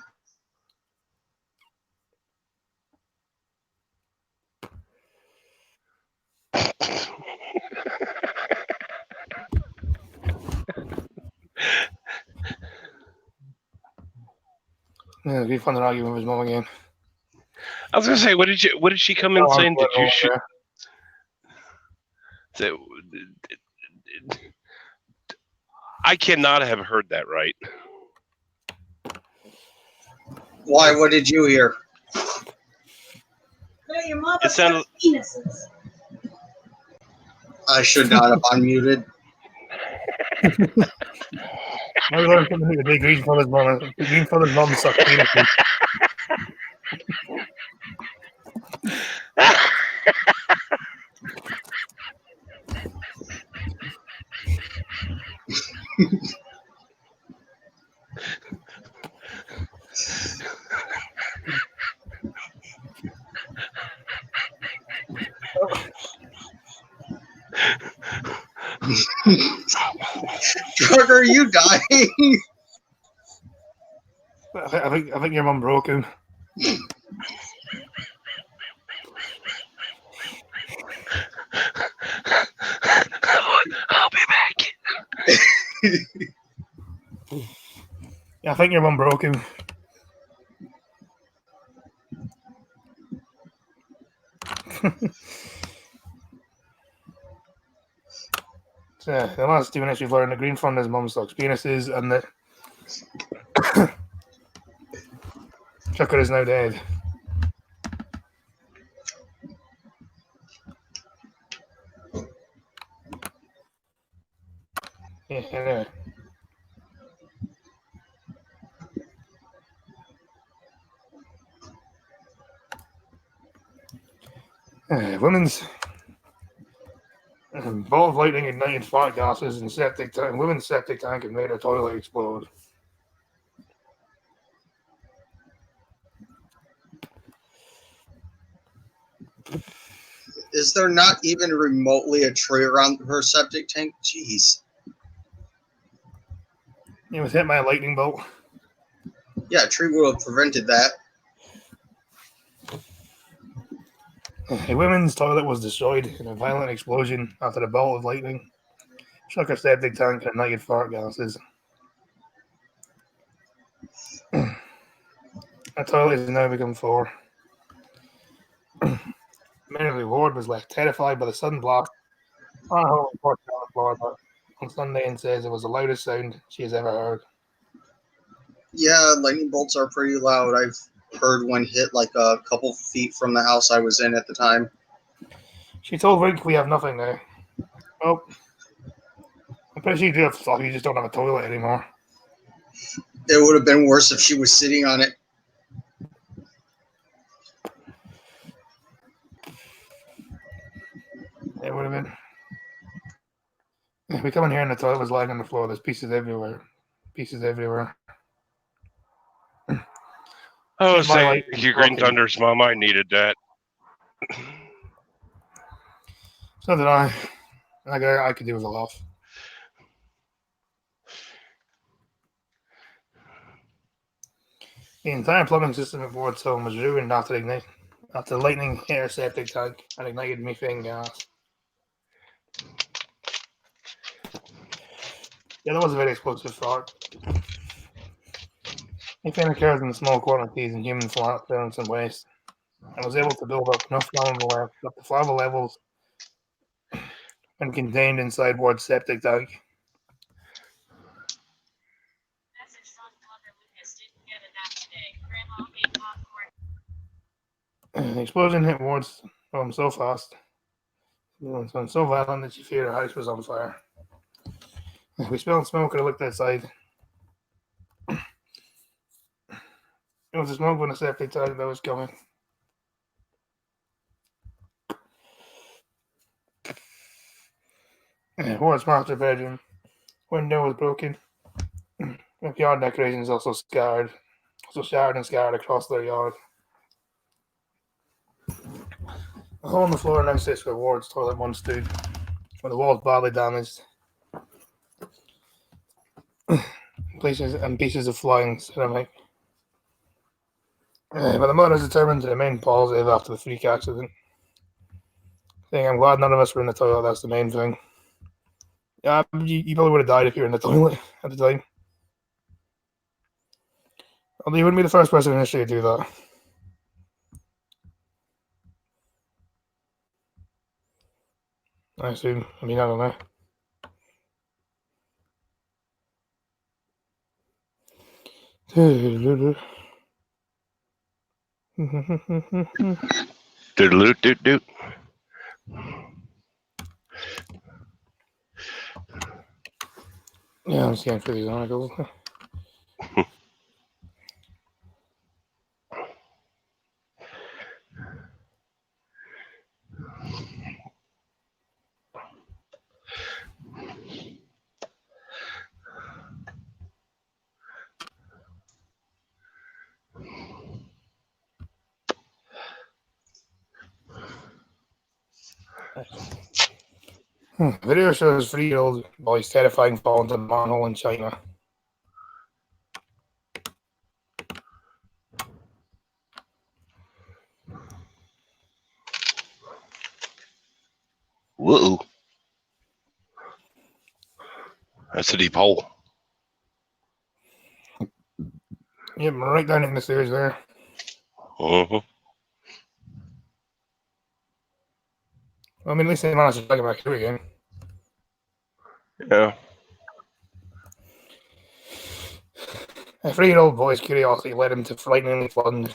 Yeah, it'd be fun to argue with his mum again. I was gonna say, what did she come in saying? Did you shoot? I cannot have heard that right. Why? What did you hear? That your mother It sounded- penises. I should not have unmuted. I learned something the big green fella's mum. The green fella's mum sucked penises. Trucker, are you dying? I think your mum broke him. I'll be back. Yeah, I think your mum broke him. So, the last 2 minutes we've learned the green funder's mum sucks penises and the Chucker is now dead. Yeah, anyway. Women's ball of lightning ignited fire gases in septic tank. Women's septic tank and made a toilet explode. Is there not even remotely a tree around her septic tank? Jeez. It was hit by a lightning bolt. Yeah, a tree would have prevented that. A women's toilet was destroyed in a violent explosion after a bolt of lightning struck a septic tank and ignited fart gases. The toilet has now become 4. Mary Ward was left terrified by the sudden blast on her home porch on Florida on Sunday and says it was the loudest sound she has ever heard. Yeah, lightning bolts are pretty loud. I've heard one hit like a couple feet from the house I was in at the time. She told Rick we have nothing now. Well, I'm pretty sure you do have stuff, you just don't have a toilet anymore. It would have been worse if she was sitting on it. It would have been. We come in here and the toilet was lying on the floor. There's pieces everywhere. Pieces everywhere. I was My saying, light you Green broken. Thunder's mom, I needed that. So did I. I could do with a laugh. The entire plumbing system at Ward's home was ruined after the lightning hit her septic tank and ignited methane gas. Yeah, that was a very explosive fire. Methane occurs in small quantities in human fluids and waste, and was able to build up enough flammable levels when contained inside Ward's septic tank. Message from Mother Lucas didn't get a nap today. Grandma ate popcorn. The explosion hit Ward's home so fast, and so violent that she feared her house was on fire. We smelled smoke and I looked outside. It was the smoke when the septic tank that was coming. Ward's master bedroom window was broken. Yard decorations also shattered and scarred across their yard. A hole in the floor now sits where Ward's toilet once stood, where the wall's badly damaged. Pieces of flying ceramic. But the mother is determined to remain positive after the freak accident. I'm glad none of us were in the toilet, that's the main thing. Yeah, you probably would have died if you were in the toilet at the time. Although you wouldn't be the first person in history to do that. I assume. I mean, I don't know. Doot doot doot. Yeah, I'm scanning for these articles. Video shows 3-year-old boys terrifying fall into the manhole in China. Whoa. That's a deep hole. Yep, right down in the stairs there. Uh-huh. I mean, at least they managed to drag it back through again. Yeah. A 3-year-old boy's curiosity led him to frighteningly plunge.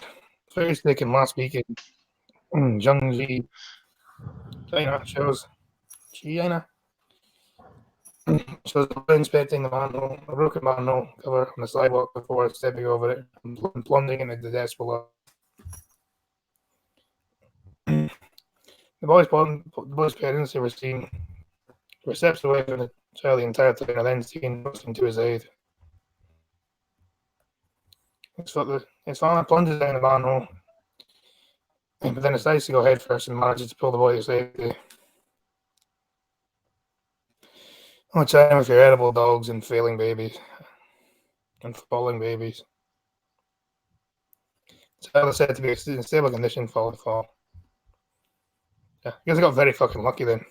Footage taken last week in Zhangji, China shows the boy inspecting the manhole, a broken manhole cover on the sidewalk before stepping over it and plunging into the depths below. The boy's parents, who were seen, were steps away from the child the entire time and then seen rushing to his aid. His father plunges down the manhole, but then decides to go head first and manages to pull the boy to safety. Watch out with your edible dogs and failing babies and falling babies. The child is said to be in stable condition following the fall. Yeah, you guys got very fucking lucky then.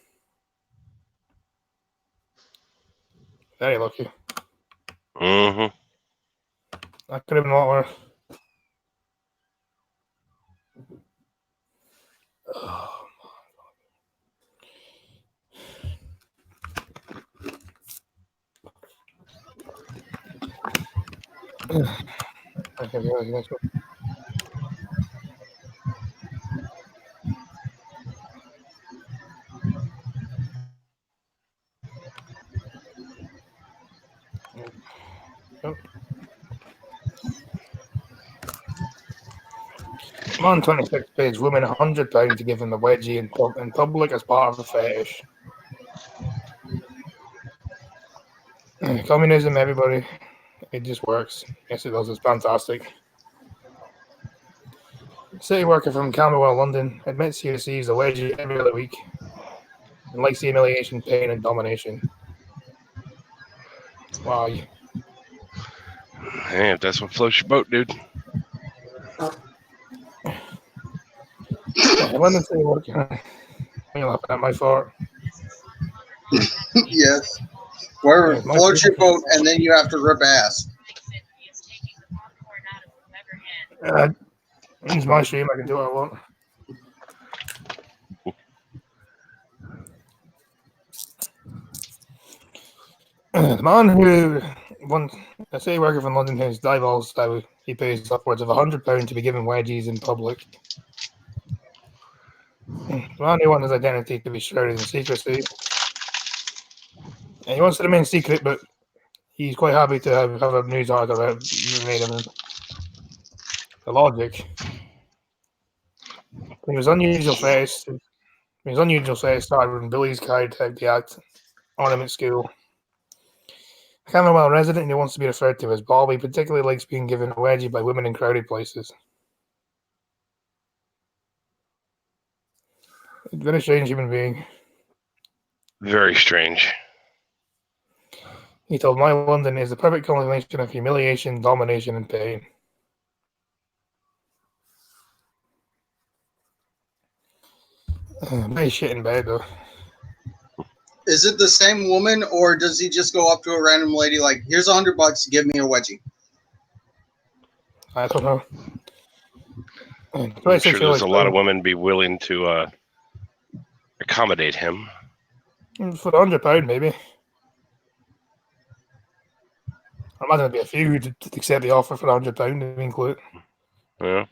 Very lucky. Mm-hmm. That could have been a lot worse. Okay, the next one. Yep. I'm on 26th page. Women £100 to give him the wedgie in public as part of a fetish. Communism, everybody. It just works. Yes, it does. It's fantastic. City worker from Camberwell, London, admits he receives a wedgie every other week and likes the humiliation, pain, and domination. Why? Hey, if that's what floats your boat, dude. London City worker. You're laughing at my fart. Yes. Where Yeah, my floats your favorite. boat and then you have to rip ass. He is taking the popcorn out of whoever hand. It's my stream. I can do what I want. The man who a city worker from London has divulged how he pays upwards of £100 to be given wedgies in public. The man who wants his identity to be shrouded in secrecy. And he wants to remain secret, but he's quite happy to have a news article made of him. The logic. His unusual face started when Billy's carried out the act ornament school. A Camberwell resident who wants to be referred to as Bobby particularly likes being given a wedgie by women in crowded places. A very strange human being. Very strange. He told My London is the perfect combination of humiliation, domination, and pain. Nice shit in bed though. Is it the same woman, or does he just go up to a random lady like, "Here's $100, give me a wedgie"? I don't know. I'm sure there's a lot of women be willing to accommodate him. For £100, maybe. I imagine there'd be a few who'd accept the offer for £100 to include. Yeah.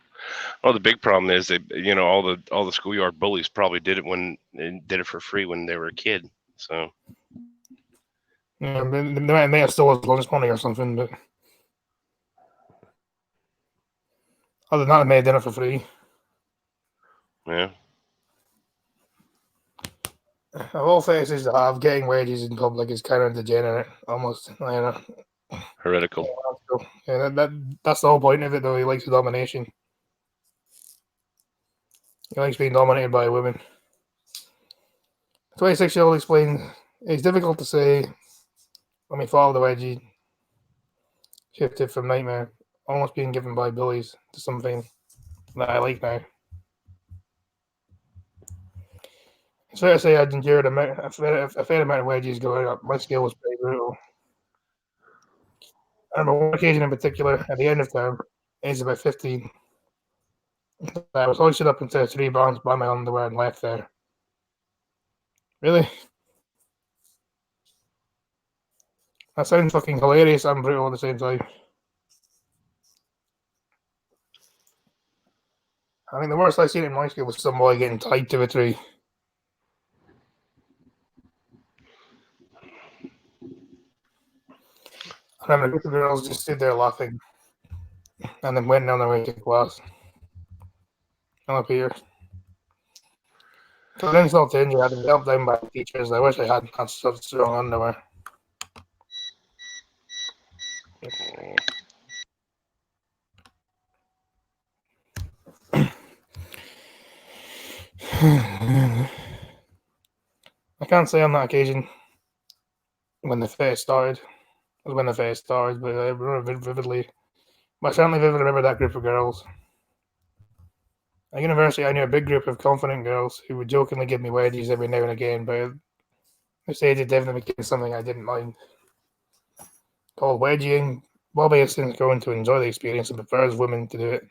Well, the big problem is that all the schoolyard bullies probably did it for free when they were a kid. So Yeah, they may have stolen his lunch money or something, but other than that, they may have done it for free. yeah. Of all faces that have getting wages in public is kind of degenerate, almost. Heretical. Yeah, that's the whole point of it, though. He likes the domination. He likes being dominated by women. The 26-year-old explained, it's difficult to say when we follow the wedgie shifted from nightmare, almost being given by bullies, to something that I like now. It's fair to say I'd endured a fair amount of wedgies growing up. My skill was pretty brutal. I remember one occasion in particular, at the end of term, aged about 15, I was hoisted up into 3 barns by my underwear and left there. Really? That sounds fucking hilarious and brutal at the same time. I think the worst I seen in my school was some boy getting tied to a tree. I remember a group of girls just stood there laughing and then went on their way to class. I'm up here. So then insult to injury, I had been helped down by the teachers. I wish I hadn't had such strong underwear. I can't say on that occasion when the fair started, but I remember vividly. But I certainly vividly remember that group of girls. At university, I knew a big group of confident girls who would jokingly give me wedgies every now and again, but I say it definitely became something I didn't mind. Called wedging, Bobby has since grown to enjoy the experience and prefers women to do it,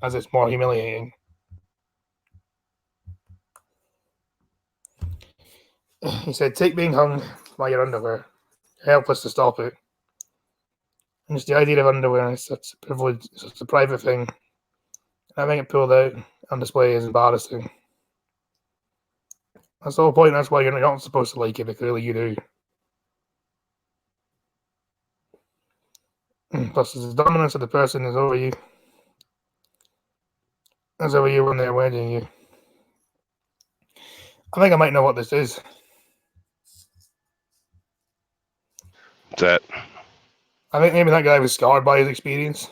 as it's more humiliating. He said, take being hung by your underwear. You're helpless to stop it. And just the idea of underwear is such a privilege, such a private thing. Having it pulled out on display is embarrassing. That's the whole point. That's why you're not supposed to like it, but clearly you do. Plus, the dominance of the person is over you. Is over you when they're wedging you. I think I might know what this is. That I think maybe that guy was scarred by his experience.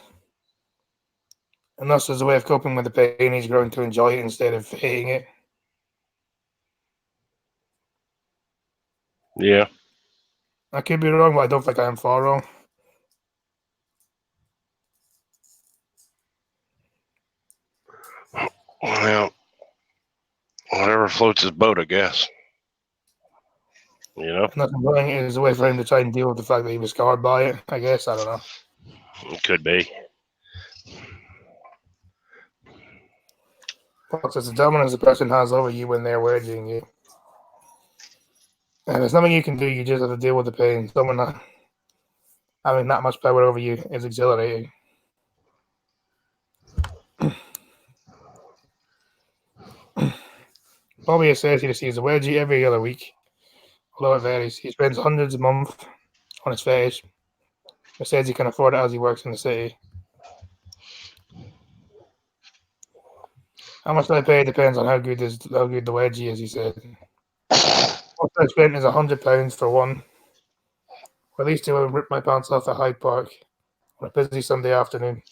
And thus, as a way of coping with the pain, he's growing to enjoy it instead of hating it. yeah. I could be wrong, but I don't think I am far wrong. Well, whatever floats his boat, I guess. You know, And that's wrong is a way for him to try and deal with the fact that he was scarred by it. I guess, I don't know. it could be. Plus, it's the dominance the person has over you when they're wedging you. And there's nothing you can do, you just have to deal with the pain. Someone not having that much power over you is exhilarating. Bobby says he receives a wedgie every other week, although it varies. He spends hundreds a month on his fetish. He says he can afford it as he works in the city. How much I pay depends on how good the wedgie is, he said. What I spent is £100 for one. Or at least to rip my pants off at Hyde Park on a busy Sunday afternoon.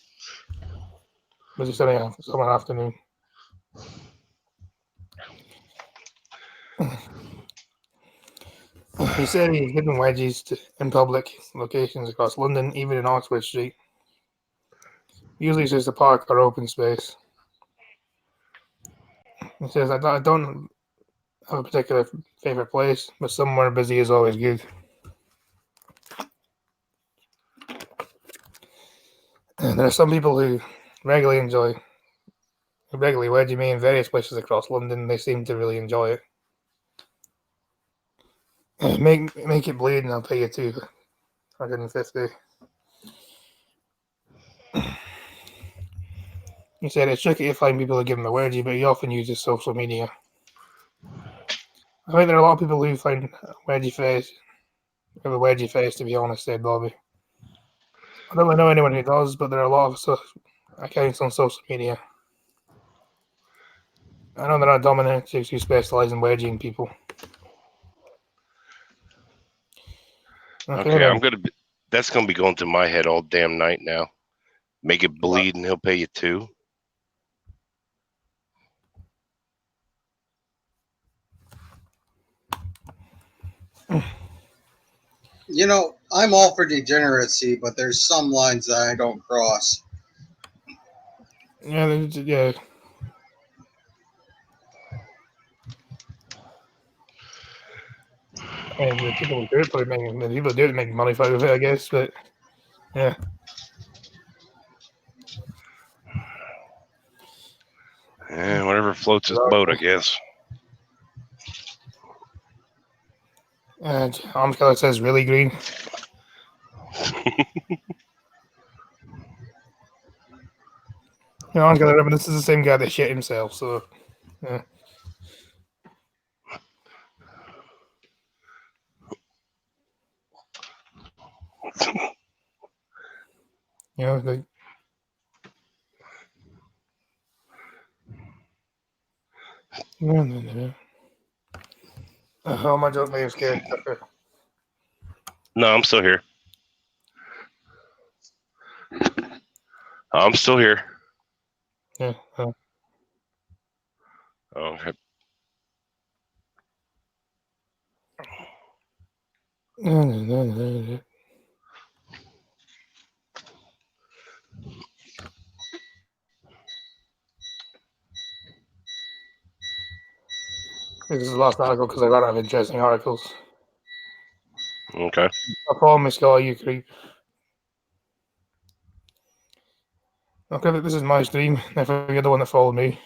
Summer afternoon. He said he's given wedgies in public locations across London, even in Oxford Street. Usually it's just a park or open space. He says, I don't have a particular favourite place, but somewhere busy is always good. And there are some people who regularly wedgie me in various places across London. They seem to really enjoy it. Make it bleed and I'll pay you $250. He said it's tricky to find people who give him a wedgie, but he often uses social media. I think there are a lot of people who find wedgie face, have a wedgie face, to be honest, said Bobby. I don't really know anyone who does, but there are a lot of accounts on social media. I know there are dominatrix who specialize in wedging people. Okay, that's gonna be going through my head all damn night now. Make it bleed and he'll pay you $2. You know, I'm all for degeneracy, but there's some lines that I don't cross. Yeah. I mean, the people who do it probably make money out of it, I guess. But yeah, Whatever floats his boat, I guess. and Arms Color says really green. Arms Color, remember this is the same guy that shit himself, so yeah. You know, like, how much of me scared? No, I'm still here. I'm still here. Yeah. Okay. This is the last article because I ran out of interesting articles. Okay. I follow me, Sky, you creep. Okay, but this is my stream. If you're the one that followed me.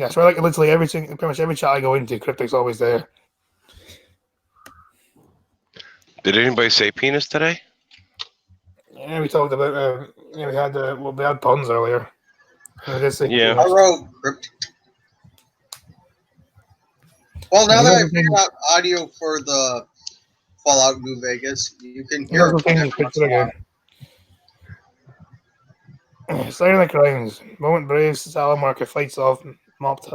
Yeah, so like literally pretty much every chat I go into, Cryptic's always there. Did anybody say penis today? Yeah, we talked about. We had puns earlier. And we did say Yeah. I wrote crypt. Well, now Yeah, that I that's the figured thing. out audio for the Fallout New Vegas, you can He hear also it changed every his once picture in a while. again. Starting the crimes. Moment Braves, Salad Market fights off mobbed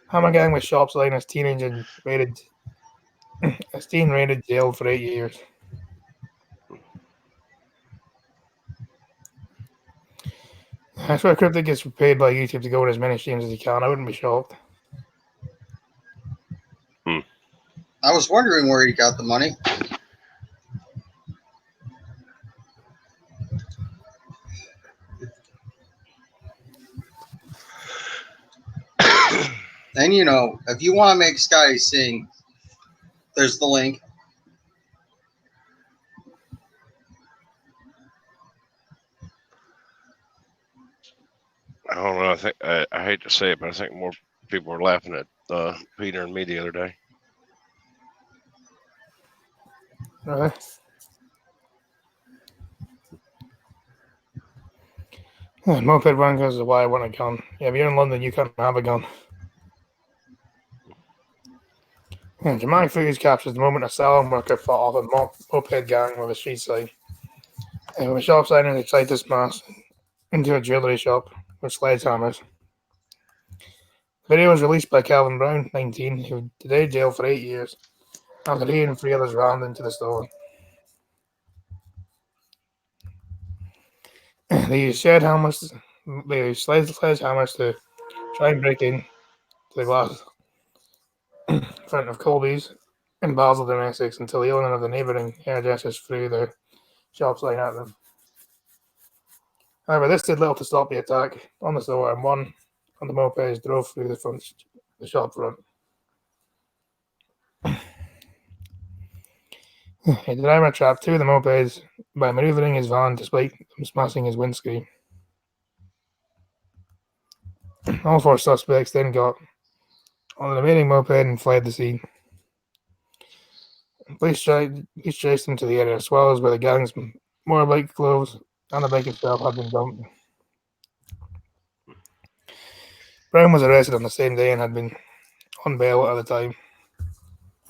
Hammer Gang with shops line as teenage and raided. As teen raided jail for 8 years. That's why Cryptic gets paid by YouTube to go on as many streams as he can. I wouldn't be shocked. I was wondering where he got the money. And you know, if you want to make Scotty sing, there's the link. I don't know. I think I hate to say it, but I think more people were laughing at Peter and me the other day. Right. Moped Wankers is why I want a gun. Yeah, if you're in London, you can't have a gun. Dramatic footage captures the moment a salon worker fought off a moped gang with a street sign. With a shop sign they tried to smash into a jewellery shop with sledgehammers. The video was released by Calvin Brown, 19, who today jailed for 8 years after he and 3 others rammed into the store. They used sledgehammers to try and break in to the glass in front of Colby's in Basildon, Essex, until the owner of the neighbouring hairdressers threw their shop sign at them. However, this did little to stop the attack on the store, and one on the mopeds drove through the shop front. The driver trapped 2 of the mopeds by manoeuvring his van despite them smashing his windscreen. All 4 suspects then got on the remaining moped and fled the scene. Police chased them to the area of Swells where the gang's motorbike clothes and the bike itself had been dumped. Brown was arrested on the same day and had been on bail at the time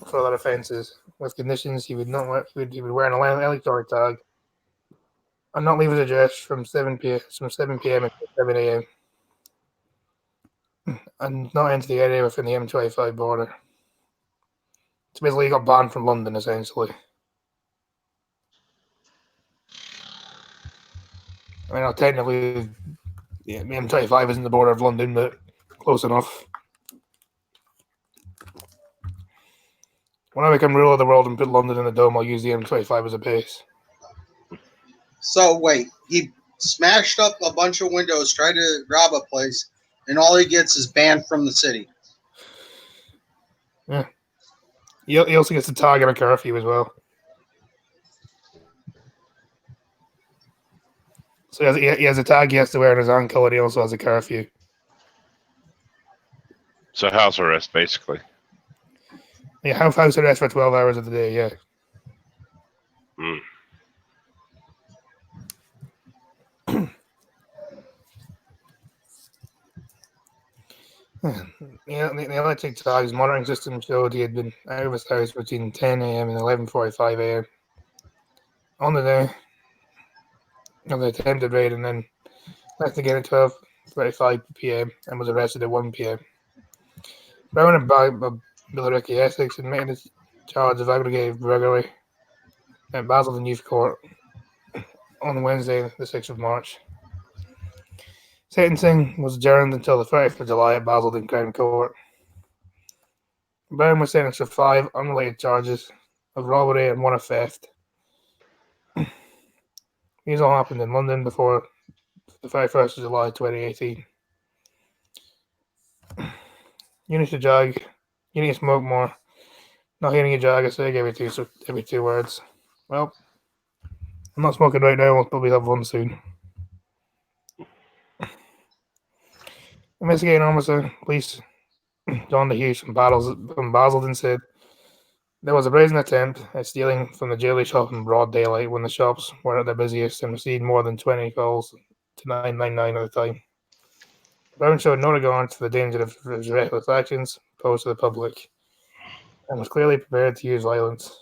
for other offences, with conditions he would wear an electronic tag and not leave his address from 7 p.m. until 7 a.m. and not enter the area within the M25 border. So basically, he got banned from London, essentially. I mean, technically, the M25 isn't the border of London, but close enough. When I become ruler of the world and put London in the dome, I'll use the M25 as a base. So wait, he smashed up a bunch of windows, tried to rob a place, and all he gets is banned from the city. Yeah. He also gets a tag and a curfew as well. So he has a tag he has to wear on his ankle, and he also has a curfew. So house arrest, basically. Yeah, house arrest for 12 hours of the day, yeah. Yeah, the electric tag's monitoring system showed he had been out of his house between 10 a.m. and 11:45 a.m. on the day of the attempted raid, and then left again at 12:35 p.m. and was arrested at 1 p.m. Brown and Billericay, Essex, admitted his charge of aggravated burglary at Basildon Youth Court on Wednesday, the 6th of March. Sentencing was adjourned until the 30th of July at Basildon Crown Court. Brown was sentenced to 5 unrelated charges of robbery and 1 of theft. These all happened in London before the 31st of July 2018. You need to jag. You need to smoke more. Not hearing you jag a cig every 2 words. Well, I'm not smoking right now. I'll probably have one soon. Investigating officer, police John DeHughes from Basildon said there was a brazen attempt at stealing from the jewelry shop in broad daylight when the shops were at their busiest and received more than 20 calls to 999 at the time. Brown showed no regard to the danger of his reckless actions posed to the public and was clearly prepared to use violence.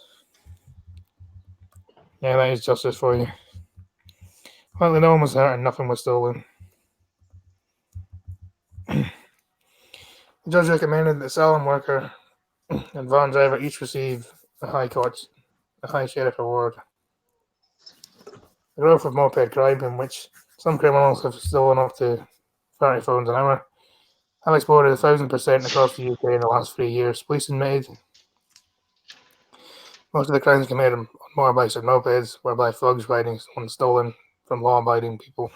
Yeah, that is justice for you. Apparently no one was hurt and nothing was stolen. The judge recommended that Salem worker and van driver each receive a high sheriff award. The growth of moped crime, in which some criminals have stolen up to 30 phones an hour, have exploded 1,000% across the UK in the last 3 years. Police admitted most of the crimes committed on motorbikes and mopeds were by thugs riding on stolen from law-abiding people.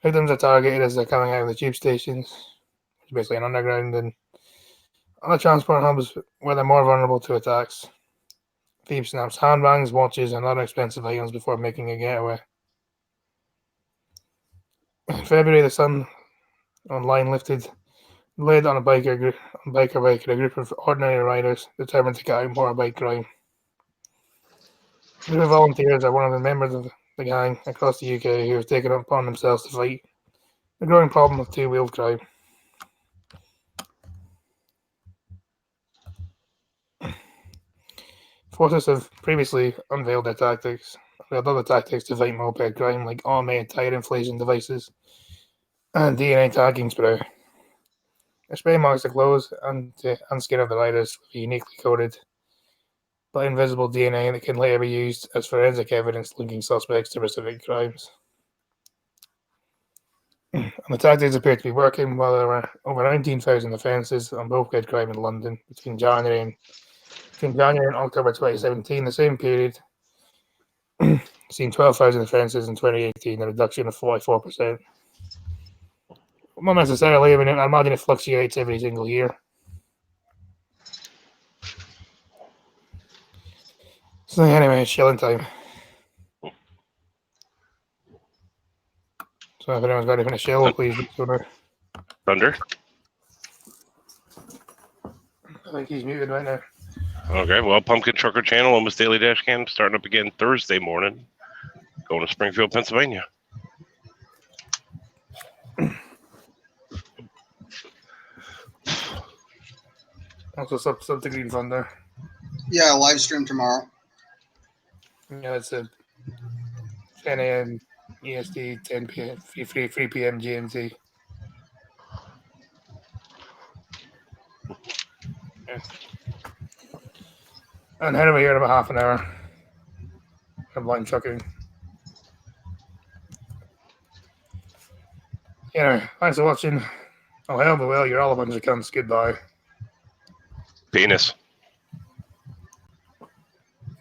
Victims are targeted as they're coming out of the tube stations, which is basically an underground, and other transport hubs where they're more vulnerable to attacks. Thief snaps handbags, watches, and other expensive items before making a getaway. In February, the Sun online lifted lid on a biker bike at a group of ordinary riders determined to get out motorbike crime. The volunteers are one of the members of the gang across the UK who have taken it upon themselves to fight the growing problem of two-wheeled crime. Forces have previously unveiled other tactics to fight moped crime, like automated tire inflation devices and DNA tagging spray. The spray marks the clothes and skin of the riders with uniquely coded but invisible DNA that can later be used as forensic evidence linking suspects to specific crimes. And the tactics appear to be working, while there were over 19,000 offences on moped crime in London between January and October 2017. The same period seen 12,000 offences in 2018, a reduction of 44%. Not necessarily. I mean, I imagine it fluctuates every single year. So anyway, it's chilling time. So if anyone's got anything to chill, please do so now. Thunder. I think he's muted right now. Okay, well, Pumpkin Trucker Channel, Almost Daily Dash Cam, starting up again Thursday morning. Going to Springfield, Pennsylvania. Also, sub to Green Thunder. Yeah, live stream tomorrow. Yeah, it's a 10 a.m. EST, 10 p.m. 3 p.m. GMT. Yeah. And head over here in about half an hour. I'm blind trucking. Anyway, thanks for watching. Oh, hell, but well, you're all a bunch of cunts. Goodbye. Penis.